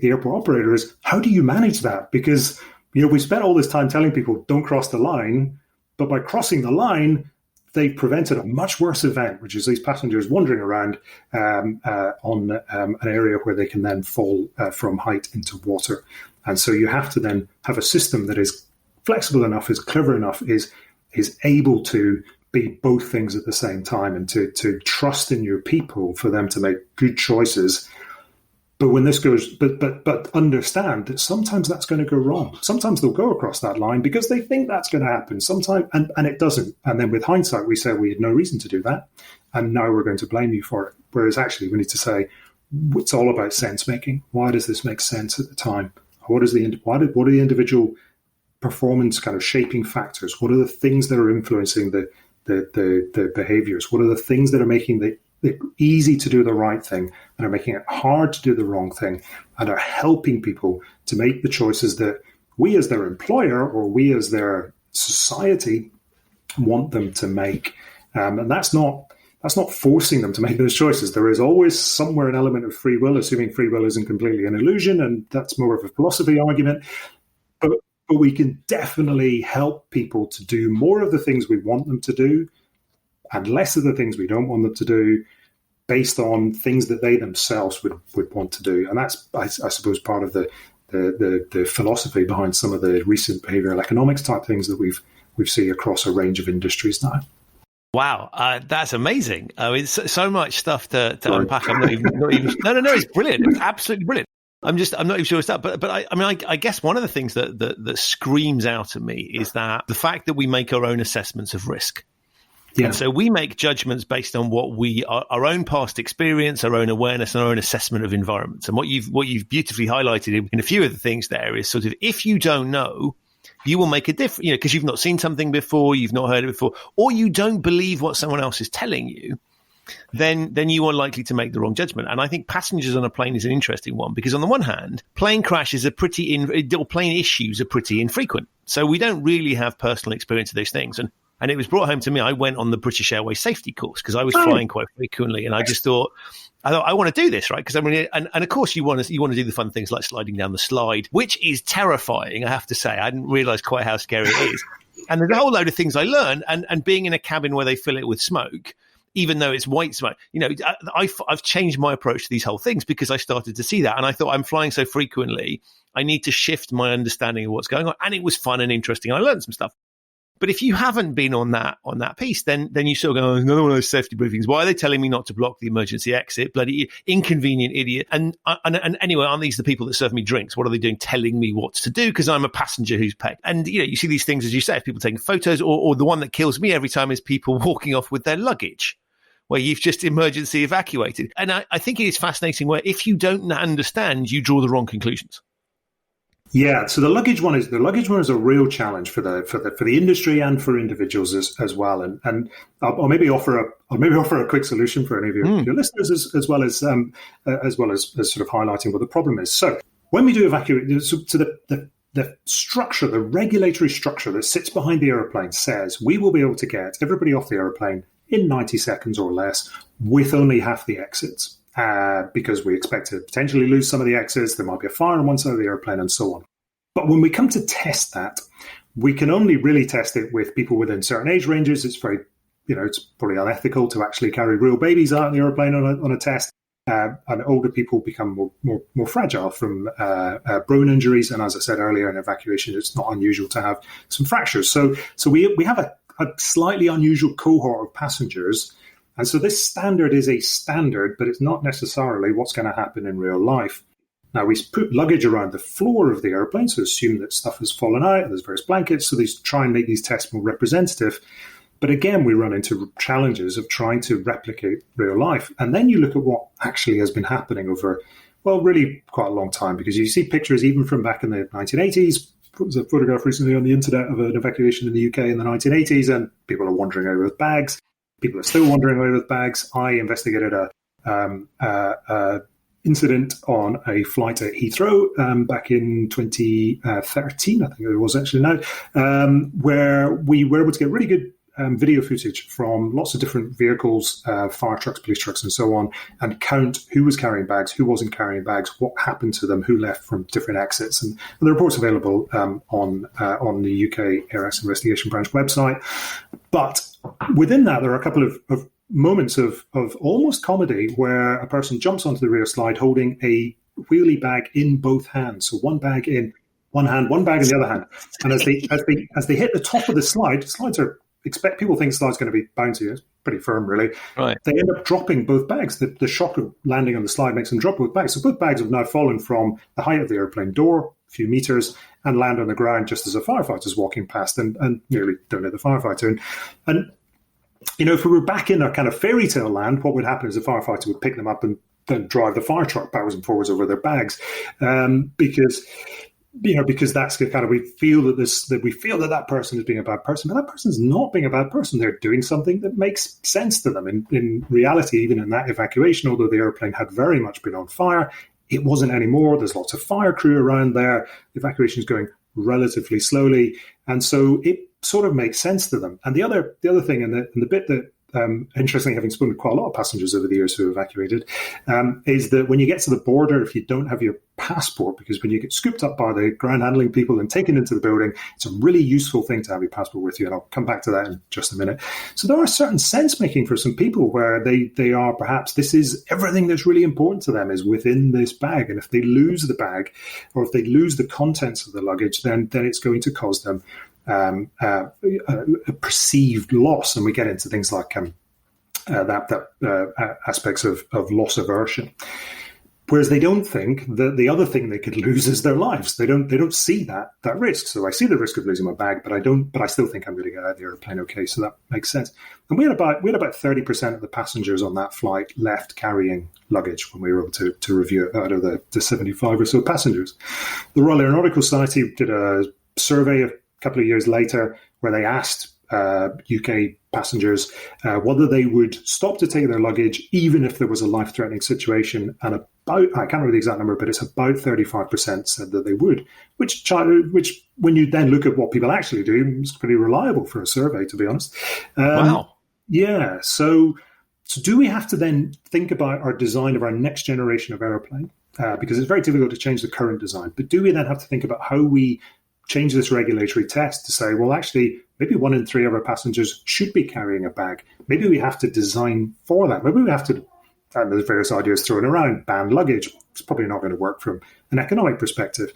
airport operator is, how do you manage that? Because we spent all this time telling people don't cross the line, but by crossing the line, they prevented a much worse event, which is these passengers wandering around on an area where they can then fall from height into water. And so you have to then have a system that is flexible enough, is clever enough, is able to be both things at the same time, and to trust in your people for them to make good choices. But when this goes, but understand that sometimes that's going to go wrong. Sometimes they'll go across that line because they think that's going to happen. Sometimes, and it doesn't. And then with hindsight, we say we had no reason to do that, and now we're going to blame you for it. Whereas actually, we need to say it's all about sense making. Why does this make sense at the time? What are the individual performance kind of shaping factors? What are the things that are influencing the behaviors? What are the things that are making it easy to do the right thing and are making it hard to do the wrong thing, and are helping people to make the choices that we as their employer or we as their society want them to make? And that's not forcing them to make those choices. There is always somewhere an element of free will, assuming free will isn't completely an illusion, and that's more of a philosophy argument. But we can definitely help people to do more of the things we want them to do and less of the things we don't want them to do, based on things that they themselves would want to do. And that's, I suppose, part of the philosophy behind some of the recent behavioral economics type things that we've seen across a range of industries now. Wow, that's amazing. I mean, so much stuff to unpack. I'm not even. No, it's brilliant. It's absolutely brilliant. I'm not even sure it's that, but I guess one of the things that screams out at me is that the fact that we make our own assessments of risk. Yeah. And so we make judgments based on our own past experience, our own awareness, and our own assessment of environments. And what you've beautifully highlighted in a few of the things there is sort of, if you don't know, you will make a difference, because you've not seen something before, you've not heard it before, or you don't believe what someone else is telling you, then you are likely to make the wrong judgment. And I think passengers on a plane is an interesting one, because on the one hand, plane issues are pretty infrequent. So we don't really have personal experience of those things. And it was brought home to me. I went on the British Airways safety course because I was flying quite frequently, and I thought I want to do this, right? Because and of course you want to do the fun things like sliding down the slide, which is terrifying. I have to say, I didn't realize quite how scary it is. And there's a whole load of things I learned, and being in a cabin where they fill it with smoke, even though it's white smoke, I've changed my approach to these whole things because I started to see that, and I thought, I'm flying so frequently, I need to shift my understanding of what's going on. And it was fun and interesting. I learned some stuff. But if you haven't been on that piece, then you sort of go, another one of those safety briefings. Why are they telling me not to block the emergency exit? Bloody inconvenient idiot. And anyway, aren't these the people that serve me drinks? What are they doing telling me what to do? Because I'm a passenger who's paid. And, you see these things, as you say, people taking photos, or the one that kills me every time is people walking off with their luggage, where you've just emergency evacuated. And I think it is fascinating where if you don't understand, you draw the wrong conclusions. Yeah, so the luggage one is a real challenge for the industry and for individuals as well. And I'll maybe offer a quick solution for any of your listeners as well as sort of highlighting what the problem is. So when we do evacuate, so the structure, the regulatory structure that sits behind the airplane says we will be able to get everybody off the airplane in 90 seconds or less with only half the exits. because we expect to potentially lose some of the exits. There might be a fire on one side of the airplane and so on. But when we come to test that, we can only really test it with people within certain age ranges. It's very, it's probably unethical to actually carry real babies out in the airplane on a test. And older people become more fragile from bone injuries. And as I said earlier, in evacuation, it's not unusual to have some fractures. So we have a slightly unusual cohort of passengers. And so this standard is a standard, but it's not necessarily what's going to happen in real life. Now, we put luggage around the floor of the airplane, so assume that stuff has fallen out, and there's various blankets, so they try and make these tests more representative. But again, we run into challenges of trying to replicate real life. And then you look at what actually has been happening over, well, really quite a long time, because you see pictures even from back in the 1980s. There was a photograph recently on the internet of an evacuation in the UK in the 1980s, and people are wandering away with bags. People are still wandering away with bags. I investigated a incident on a flight at Heathrow back in 2013, I think it was actually now, where we were able to get really good video footage from lots of different vehicles, fire trucks, police trucks, and so on, and count who was carrying bags, who wasn't carrying bags, what happened to them, who left from different exits. And the report's available on the UK Air Accident Investigation Branch website. But within that, there are a couple of moments of almost comedy where a person jumps onto the rear slide holding a wheelie bag in both hands. So one bag in one hand, one bag in the other hand. And as they hit the top of the slides are people think the slide's going to be bouncy. It's pretty firm, really. Right. They end up dropping both bags. The shock of landing on the slide makes them drop both bags. So both bags have now fallen from the height of the airplane door, a few meters, and land on the ground just as a firefighter's walking past and nearly don't hit the firefighter. And if we were back in a kind of fairy tale land, what would happen is the firefighter would pick them up and then drive the fire truck backwards and forwards over their bags, because that's the kind of we feel that person is being a bad person, but that person's not being a bad person. They're doing something that makes sense to them. In reality, even in that evacuation, although the airplane had very much been on fire, it wasn't anymore. There's lots of fire crew around there. The evacuation is going relatively slowly, and so it sort of makes sense to them. And the other thing, and the bit that interestingly, having spoken to quite a lot of passengers over the years who evacuated, is that when you get to the border, if you don't have your passport, because when you get scooped up by the ground handling people and taken into the building, it's a really useful thing to have your passport with you, and I'll come back to that in just a minute. So there are certain sense-making for some people where they are perhaps, this is everything that's really important to them is within this bag, and if they lose the bag, or if they lose the contents of the luggage, then it's going to cause them a perceived loss, and we get into things like aspects of loss aversion. Whereas they don't think that the other thing they could lose is their lives. They don't see that risk. So I see the risk of losing my bag, but I still think I'm going to get out of the airplane okay. So that makes sense. And we had about 30% of the passengers on that flight left carrying luggage when we were able to review it out of the 75 or so passengers. The Royal Aeronautical Society did a survey a couple of years later where they asked UK passengers whether they would stop to take their luggage even if there was a life-threatening situation, and about, I can't remember the exact number, but it's about 35% said that they would, which when you then look at what people actually do, it's pretty reliable for a survey, to be honest. Wow. Yeah, so do we have to then think about our design of our next generation of aeroplane? Because it's very difficult to change the current design, but do we then have to think about how we change this regulatory test to say, well, actually, maybe 1 in 3 of our passengers should be carrying a bag. Maybe we have to design for that. Maybe we have to, and there's various ideas thrown around, ban luggage. It's probably not going to work from an economic perspective.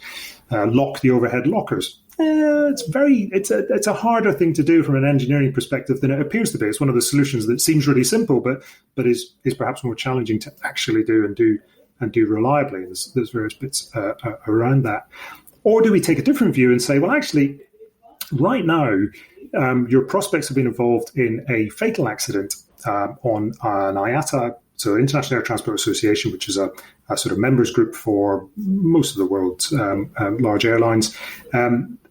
Lock the overhead lockers. It's a harder thing to do from an engineering perspective than it appears to be. It's one of the solutions that seems really simple, but is perhaps more challenging to actually do and do reliably. There's various bits around that. Or do we take a different view and say, well, actually, right now, your prospects have been involved in a fatal accident on an IATA, so International Air Transport Association, which is a sort of members group for most of the world's large airlines.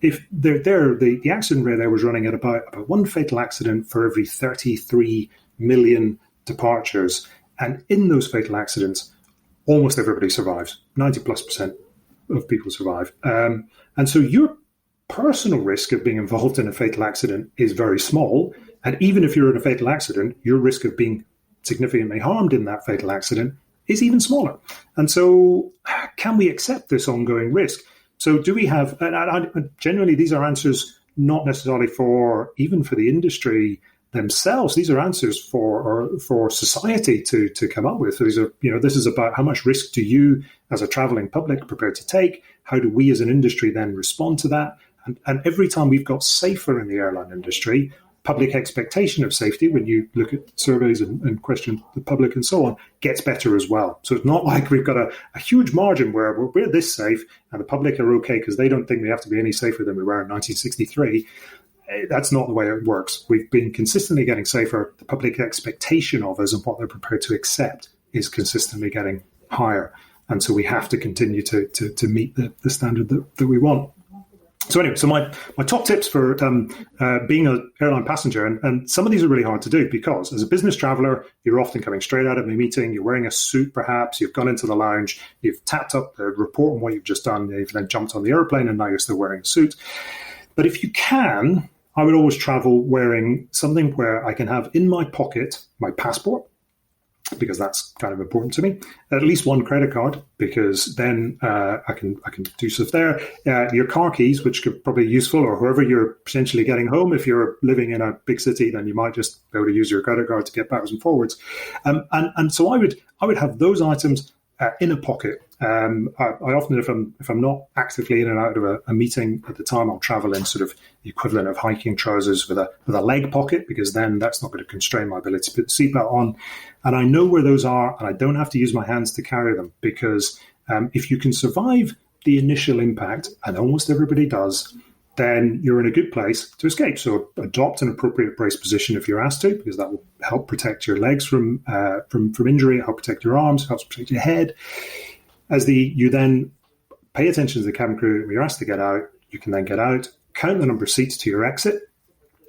If the accident rate there was running at about one fatal accident for every 33 million departures. And in those fatal accidents, almost everybody survives, 90+% of people survive. And so your personal risk of being involved in a fatal accident is very small. And even if you're in a fatal accident, your risk of being significantly harmed in that fatal accident is even smaller. And so can we accept this ongoing risk? So do we have, and generally these are answers not necessarily even for the industry themselves. These are answers for society to come up with. So these are, this is about how much risk do you as a traveling public prepared to take? How do we as an industry then respond to that? And every time we've got safer in the airline industry, public expectation of safety, when you look at surveys and question the public and so on, gets better as well. So it's not like we've got a huge margin where we're this safe and the public are okay because they don't think we have to be any safer than we were in 1963. That's not the way it works. We've been consistently getting safer. The public expectation of us and what they're prepared to accept is consistently getting higher. And so we have to continue to meet the standard that we want. So anyway, so my top tips for being an airline passenger, and some of these are really hard to do because as a business traveler, you're often coming straight out of a meeting, you're wearing a suit perhaps, you've gone into the lounge, you've tapped up the report on what you've just done, you've then jumped on the airplane and now you're still wearing a suit. But if you can, I would always travel wearing something where I can have in my pocket my passport, because that's kind of important to me. At least one credit card, because then I can do stuff there. Your car keys, which could probably be useful, or whoever you're potentially getting home. If you're living in a big city, then you might just be able to use your credit card to get backwards and forwards. And so I would have those items in a pocket. I often, if I'm not actively in and out of a meeting at the time, I'll travel in sort of the equivalent of hiking trousers with a leg pocket, because then that's not going to constrain my ability to put the seatbelt on. And I know where those are, and I don't have to use my hands to carry them, because if you can survive the initial impact, and almost everybody does, then you're in a good place to escape. So adopt an appropriate brace position if you're asked to, because that will help protect your legs from injury, help protect your arms, helps protect your head. You then pay attention to the cabin crew when you're asked to get out, you can then get out, count the number of seats to your exit,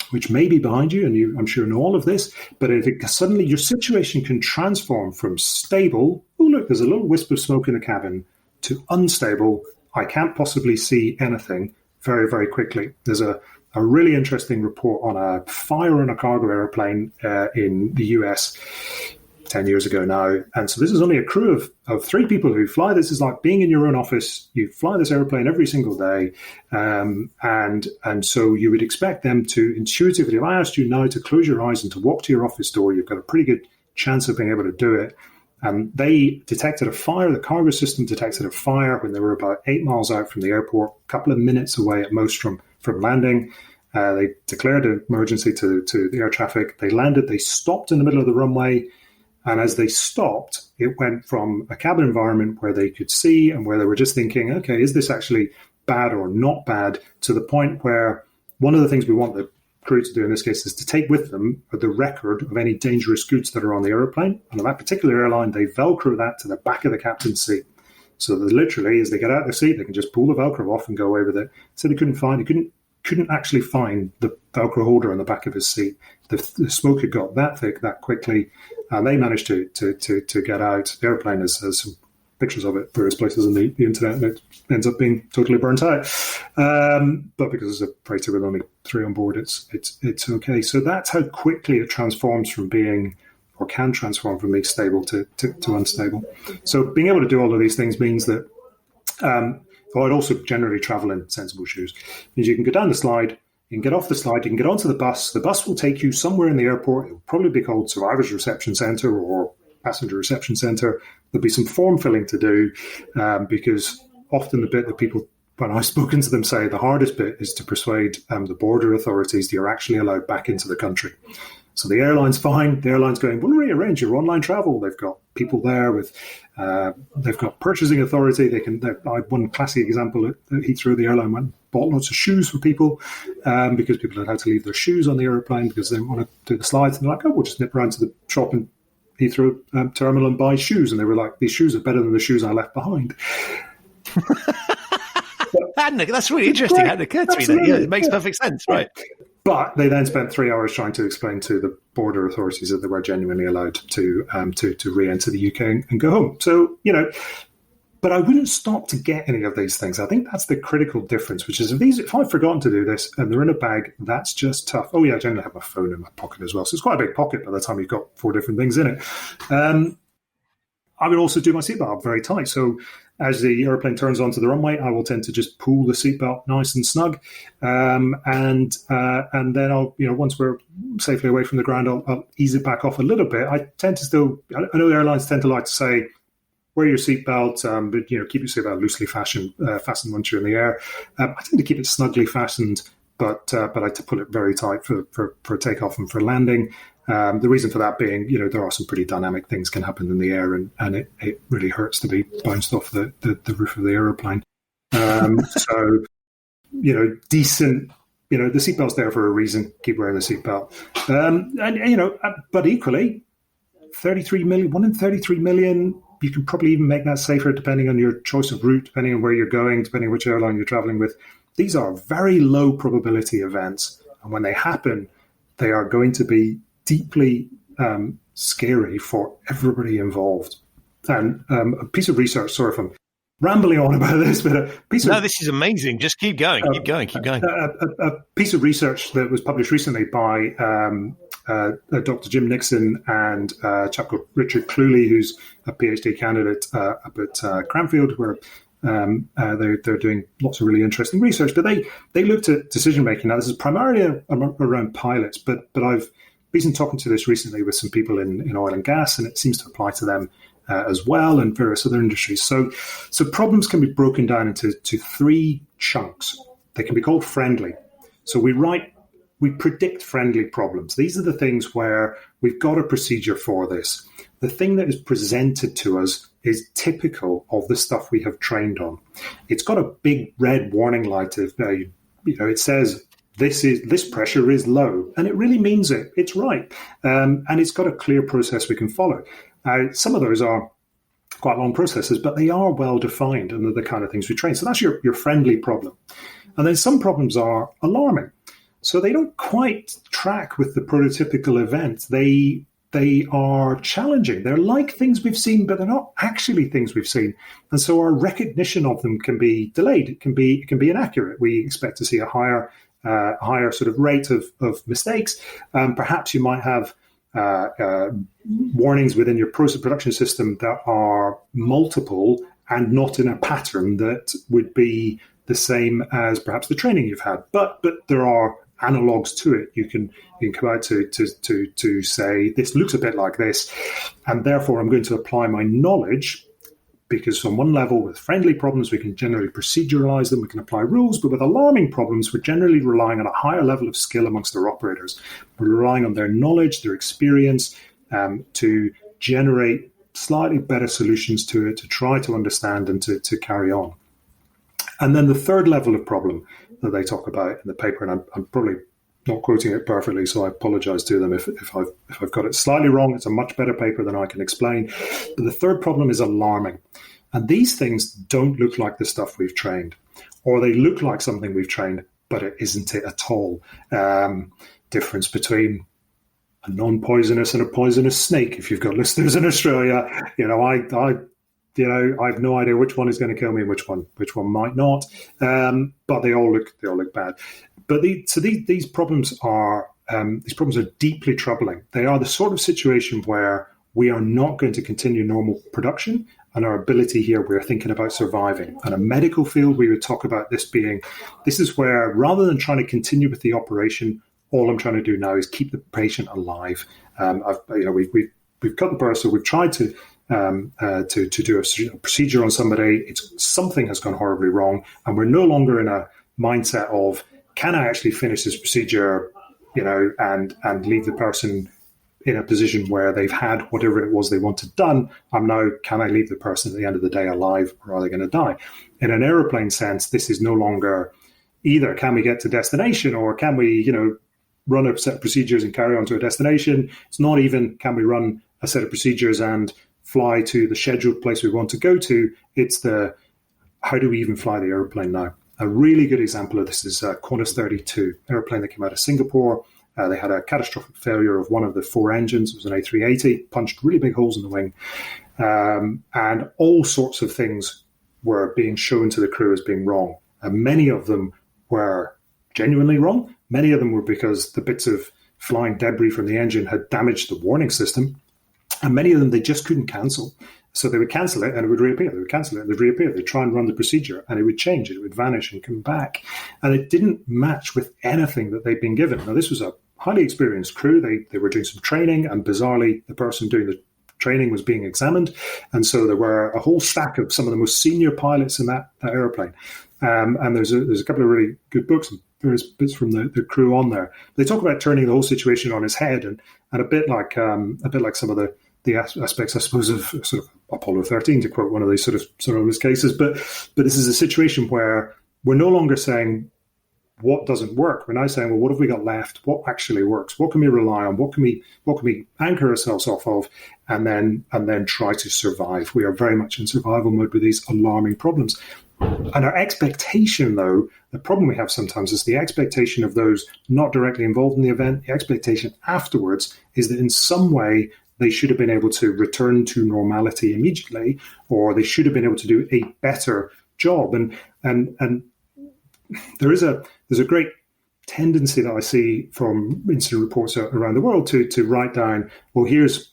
which may be behind you, and you, I'm sure, know all of this. But if suddenly your situation can transform from stable, oh, look, there's a little wisp of smoke in the cabin, to unstable, I can't possibly see anything, very, very quickly. There's a really interesting report on a fire in a cargo airplane in the US 10 years ago now. And so this is only a crew of 3 people who fly. This is like being in your own office. You fly this airplane every single day. And so you would expect them to intuitively, if I asked you now to close your eyes and to walk to your office door, you've got a pretty good chance of being able to do it. They detected a fire. The cargo system detected a fire when they were about 8 miles out from the airport, a couple of minutes away at most from landing. They declared an emergency to the air traffic. They landed. They stopped in the middle of the runway. And as they stopped, it went from a cabin environment where they could see and where they were just thinking, okay, is this actually bad or not bad, to the point where one of the things we want the crew to do in this case is to take with them the record of any dangerous goods that are on the airplane. And on that particular airline, they Velcro that to the back of the captain's seat. So that literally, as they get out of the seat, they can just pull the Velcro off and go away with it. So they couldn't actually find the Velcro holder on the back of his seat. The smoke had got that thick that quickly, and they managed to get out. The airplane has some pictures of it various places on the internet, and it ends up being totally burnt out. But because it's a freighter with only 3 on board, it's okay. So that's how quickly it transforms from being, or can transform from being stable to unstable. So being able to do all of these things means that, I'd also generally travel in sensible shoes. It means you can go down the slide, you can get off the slide, you can get onto the bus. The bus will take you somewhere in the airport. It will probably be called Survivors Reception Centre or Passenger Reception Centre. There'll be some form filling to do, because often the bit that people, when I've spoken to them, say the hardest bit is to persuade the border authorities that you're actually allowed back into the country. So the airline's fine. The airline's going, we'll rearrange your online travel. They've got people there with, they've got purchasing authority. I had one classic example at Heathrow. The airline went and bought lots of shoes for people, because people had to leave their shoes on the airplane because they didn't want to do the slides. And they're like, oh, we'll just nip around to the shop in Heathrow terminal and buy shoes. And they were like, these shoes are better than the shoes I left behind. That's really interesting. It hadn't occurred to me that. Yeah, it makes perfect sense, right? But they then spent 3 hours trying to explain to the border authorities that they were genuinely allowed to re-enter the UK and go home. So, but I wouldn't stop to get any of these things. I think that's the critical difference, which is if I've forgotten to do this and they're in a bag, that's just tough. Oh yeah, I generally have my phone in my pocket as well. So it's quite a big pocket by the time you've got 4 different things in it. I would also do my seatbelt very tight. So as the airplane turns onto the runway, I will tend to just pull the seatbelt nice and snug, and then I'll, once we're safely away from the ground, I'll ease it back off a little bit. I tend to still, I know the airlines tend to like to say, wear your seatbelt, but keep your seatbelt loosely fastened once you're in the air. I tend to keep it snugly fastened, but I like to pull it very tight for takeoff and for landing. The reason for that being, there are some pretty dynamic things can happen in the air, and it really hurts to be bounced off the roof of the aeroplane. So, decent, the seatbelt's there for a reason. Keep wearing the seatbelt. But equally, 1 in 33 million, you can probably even make that safer depending on your choice of route, depending on where you're going, depending on which airline you're traveling with. These are very low probability events. And when they happen, they are going to be deeply scary for everybody involved. And a piece of research, sorry if I'm rambling on about this, but this is amazing. Just keep going. Keep going. A piece of research that was published recently by Dr. Jim Nixon and a chap called Richard Cluley, who's a PhD candidate up at Cranfield, where they're doing lots of really interesting research. But they looked at decision making. Now, this is primarily around pilots, but I've been talking to this recently with some people in oil and gas, and it seems to apply to them as well, and various other industries. So problems can be broken down into three chunks. They can be called friendly. So we predict friendly problems. These are the things where we've got a procedure for this. The thing that is presented to us is typical of the stuff we have trained on. It's got a big red warning light of, it says this pressure is low, and it really means it. It's right, and it's got a clear process we can follow. Some of those are quite long processes, but they are well defined, and they're the kind of things we train. So that's your friendly problem. And then some problems are alarming. So they don't quite track with the prototypical event. They are challenging. They're like things we've seen, but they're not actually things we've seen. And so our recognition of them can be delayed. It can be inaccurate. We expect to see a higher sort of rate of mistakes. Perhaps you might have warnings within your process production system that are multiple and not in a pattern that would be the same as perhaps the training you've had. But there are analogs to it. You can come out to say, this looks a bit like this, and therefore I'm going to apply my knowledge, because on one level with friendly problems we can generally proceduralize them, we can apply rules, but with alarming problems we're generally relying on a higher level of skill amongst our operators. We're relying on their knowledge, their experience, to generate slightly better solutions to it, to try to understand and to carry on. And then the third level of problem that they talk about in the paper, and I'm probably not quoting it perfectly, so I apologize to them if I've got it slightly wrong. It's a much better paper than I can explain. But the third problem is alarming. And these things don't look like the stuff we've trained, or they look like something we've trained, but it isn't it at all. Difference between a non-poisonous and a poisonous snake. If you've got listeners in Australia, I have no idea which one is going to kill me and which one might not. But they all look bad. But these problems are deeply troubling. They are the sort of situation where we are not going to continue normal production, and our ability here, we're thinking about surviving. In a medical field, we would talk about this is where, rather than trying to continue with the operation, all I'm trying to do now is keep the patient alive. We've cut the burst, so we've tried to do a procedure on somebody. Something has gone horribly wrong, and we're no longer in a mindset of, can I actually finish this procedure, and leave the person in a position where they've had whatever it was they wanted done. I'm now, can I leave the person at the end of the day alive, or are they going to die? In an aeroplane sense, this is no longer either can we get to destination, or can we, run a set of procedures and carry on to a destination. It's not even can we run a set of procedures and fly to the scheduled place we want to go to. It's how do we even fly the airplane now? A really good example of this is Qantas 32, airplane that came out of Singapore. They had a catastrophic failure of one of the four engines. It was an A380, punched really big holes in the wing. And all sorts of things were being shown to the crew as being wrong. And many of them were genuinely wrong. Many of them were because the bits of flying debris from the engine had damaged the warning system. And many of them they just couldn't cancel. So they would cancel it and it would reappear. They would cancel it and it would reappear. They'd try and run the procedure and it would change. It would vanish and come back. And it didn't match with anything that they'd been given. Now, this was a highly experienced crew. They were doing some training, and bizarrely, the person doing the training was being examined. And so there were a whole stack of some of the most senior pilots in that airplane. And there's a couple of really good books and various bits from the crew on there. They talk about turning the whole situation on its head, and a bit like some of the aspects, I suppose, of sort of Apollo 13, to quote one of these sort of cases. But this is a situation where we're no longer saying what doesn't work. We're now saying, well, what have we got left? What actually works? What can we rely on? What can we anchor ourselves off of, and then try to survive? We are very much in survival mode with these alarming problems. And our expectation, though, the problem we have sometimes is the expectation of those not directly involved in the event. The expectation afterwards is that in some way they should have been able to return to normality immediately, or they should have been able to do a better job. And there's a great tendency that I see from incident reports around the world to write down, well, here's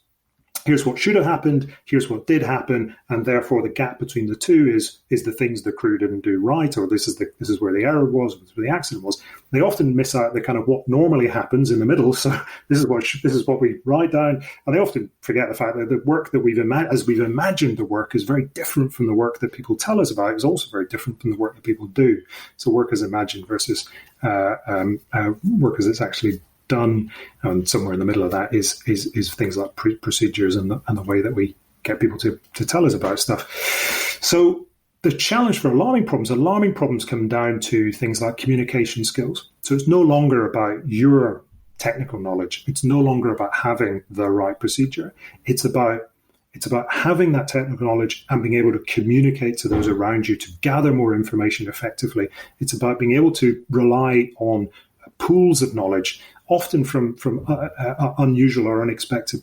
what should have happened, here's what did happen, and therefore the gap between the two is the things the crew didn't do right, or this is where the error was, this is where the accident was. They often miss out the kind of what normally happens in the middle. So this is what we write down, and they often forget the fact that the work that as we've imagined the work is very different from the work that people tell us about. Is also very different from the work that people do. So work as imagined versus work as it's actually done, and somewhere in the middle of that is things like procedures and the way that we get people to tell us about stuff. So the challenge for alarming problems come down to things like communication skills. So it's no longer about your technical knowledge. It's no longer about having the right procedure. It's about having that technical knowledge and being able to communicate to those around you to gather more information effectively. It's about being able to rely on pools of knowledge, often from unusual or unexpected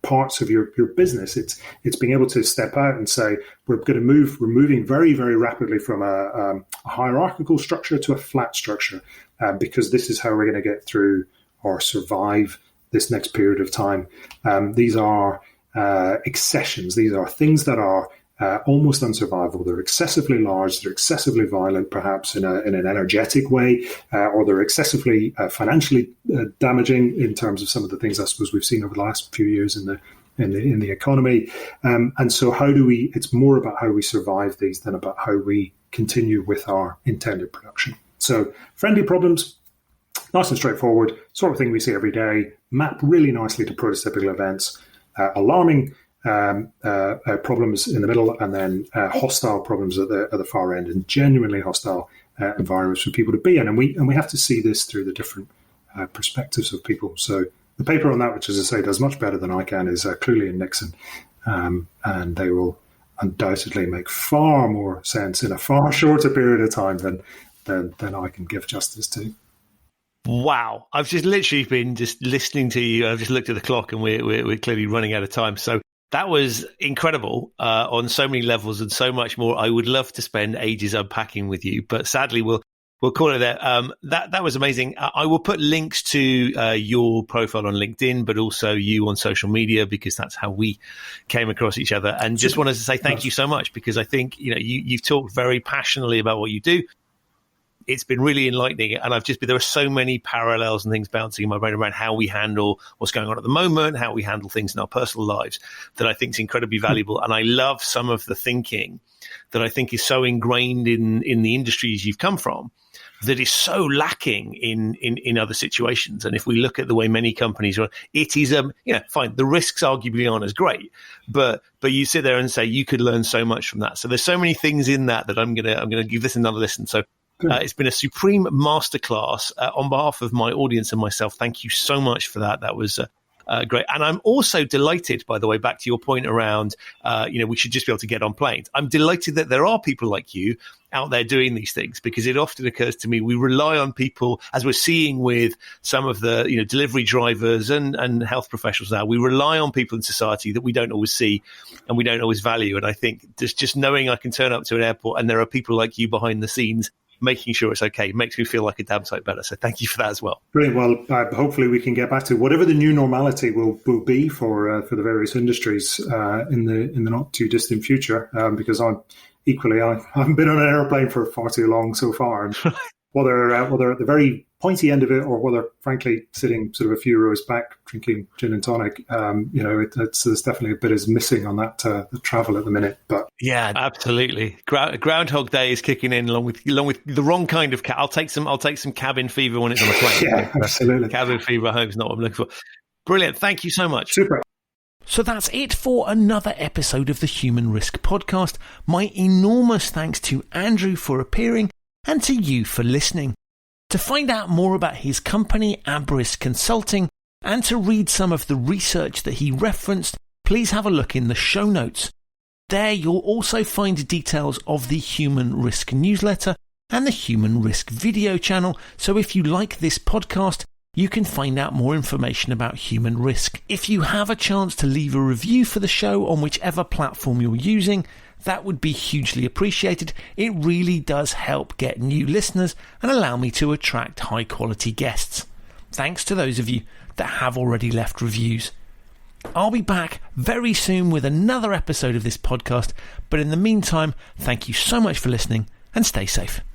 parts of your business. It's being able to step out and say, we're moving very, very rapidly from a hierarchical structure to a flat structure, because this is how we're going to get through or survive this next period of time. These are excessions. These are things that are almost unsurvivable. They're excessively large, they're excessively violent, perhaps in an energetic way, or they're excessively financially damaging in terms of some of the things I suppose we've seen over the last few years in the economy. And so it's more about how we survive these than about how we continue with our intended production. So friendly problems, nice and straightforward, sort of thing we see every day, map really nicely to prototypical events. Alarming problems in the middle, and then hostile problems at the far end, and genuinely hostile environments for people to be in. And we have to see this through the different perspectives of people. So the paper on that, which, as I say, does much better than I can, is Cluley and Nixon, and they will undoubtedly make far more sense in a far shorter period of time than I can give justice to. Wow. I've just literally been just listening to you. I've just looked at the clock and we're clearly running out of time. So that was incredible on so many levels and so much more. I would love to spend ages unpacking with you, but sadly we'll call it there. That was amazing. I will put links to your profile on LinkedIn, but also you on social media, because that's how we came across each other. And just wanted to say thank you so much, because I think you've talked very passionately about what you do. It's been really enlightening, and there are so many parallels and things bouncing in my brain around how we handle what's going on at the moment, how we handle things in our personal lives, that I think is incredibly valuable. And I love some of the thinking that I think is so ingrained in the industries you've come from, that is so lacking in other situations. And if we look at the way many companies run, it is fine. The risks arguably aren't as great, but you sit there and say you could learn so much from that. So there's so many things in that I'm gonna give this another listen. So. It's been a supreme masterclass on behalf of my audience and myself. Thank you so much for that. That was great. And I'm also delighted, by the way, back to your point around, we should just be able to get on planes. I'm delighted that there are people like you out there doing these things, because it often occurs to me we rely on people, as we're seeing with some of the delivery drivers and health professionals now. We rely on people in society that we don't always see and we don't always value. And I think just knowing I can turn up to an airport and there are people like you behind the scenes making sure it's okay. It makes me feel like a damn sight better. So thank you for that as well. Brilliant. Well, hopefully we can get back to whatever the new normality will be for the various industries in the not too distant future. Because I haven't been on an airplane for far too long so far. And whether at the very pointy end of it, or whether, frankly, sitting sort of a few rows back drinking gin and tonic, there's definitely a bit is missing on that the travel at the minute. But yeah, absolutely. Groundhog Day is kicking in along with the wrong kind of I'll take some cabin fever when it's on a plane. Yeah, absolutely. Cabin fever at home is not what I'm looking for. Brilliant. Thank you so much. Super. So that's it for another episode of the Human Risk Podcast. My enormous thanks to Andrew for appearing and to you for listening. To find out more about his company, Abris Consulting, and to read some of the research that he referenced, please have a look in the show notes. There you'll also find details of the Human Risk newsletter and the Human Risk video channel, so if you like this podcast, you can find out more information about human risk. If you have a chance to leave a review for the show on whichever platform you're using, that would be hugely appreciated. It really does help get new listeners and allow me to attract high quality guests. Thanks to those of you that have already left reviews. I'll be back very soon with another episode of this podcast, but in the meantime, thank you so much for listening and stay safe.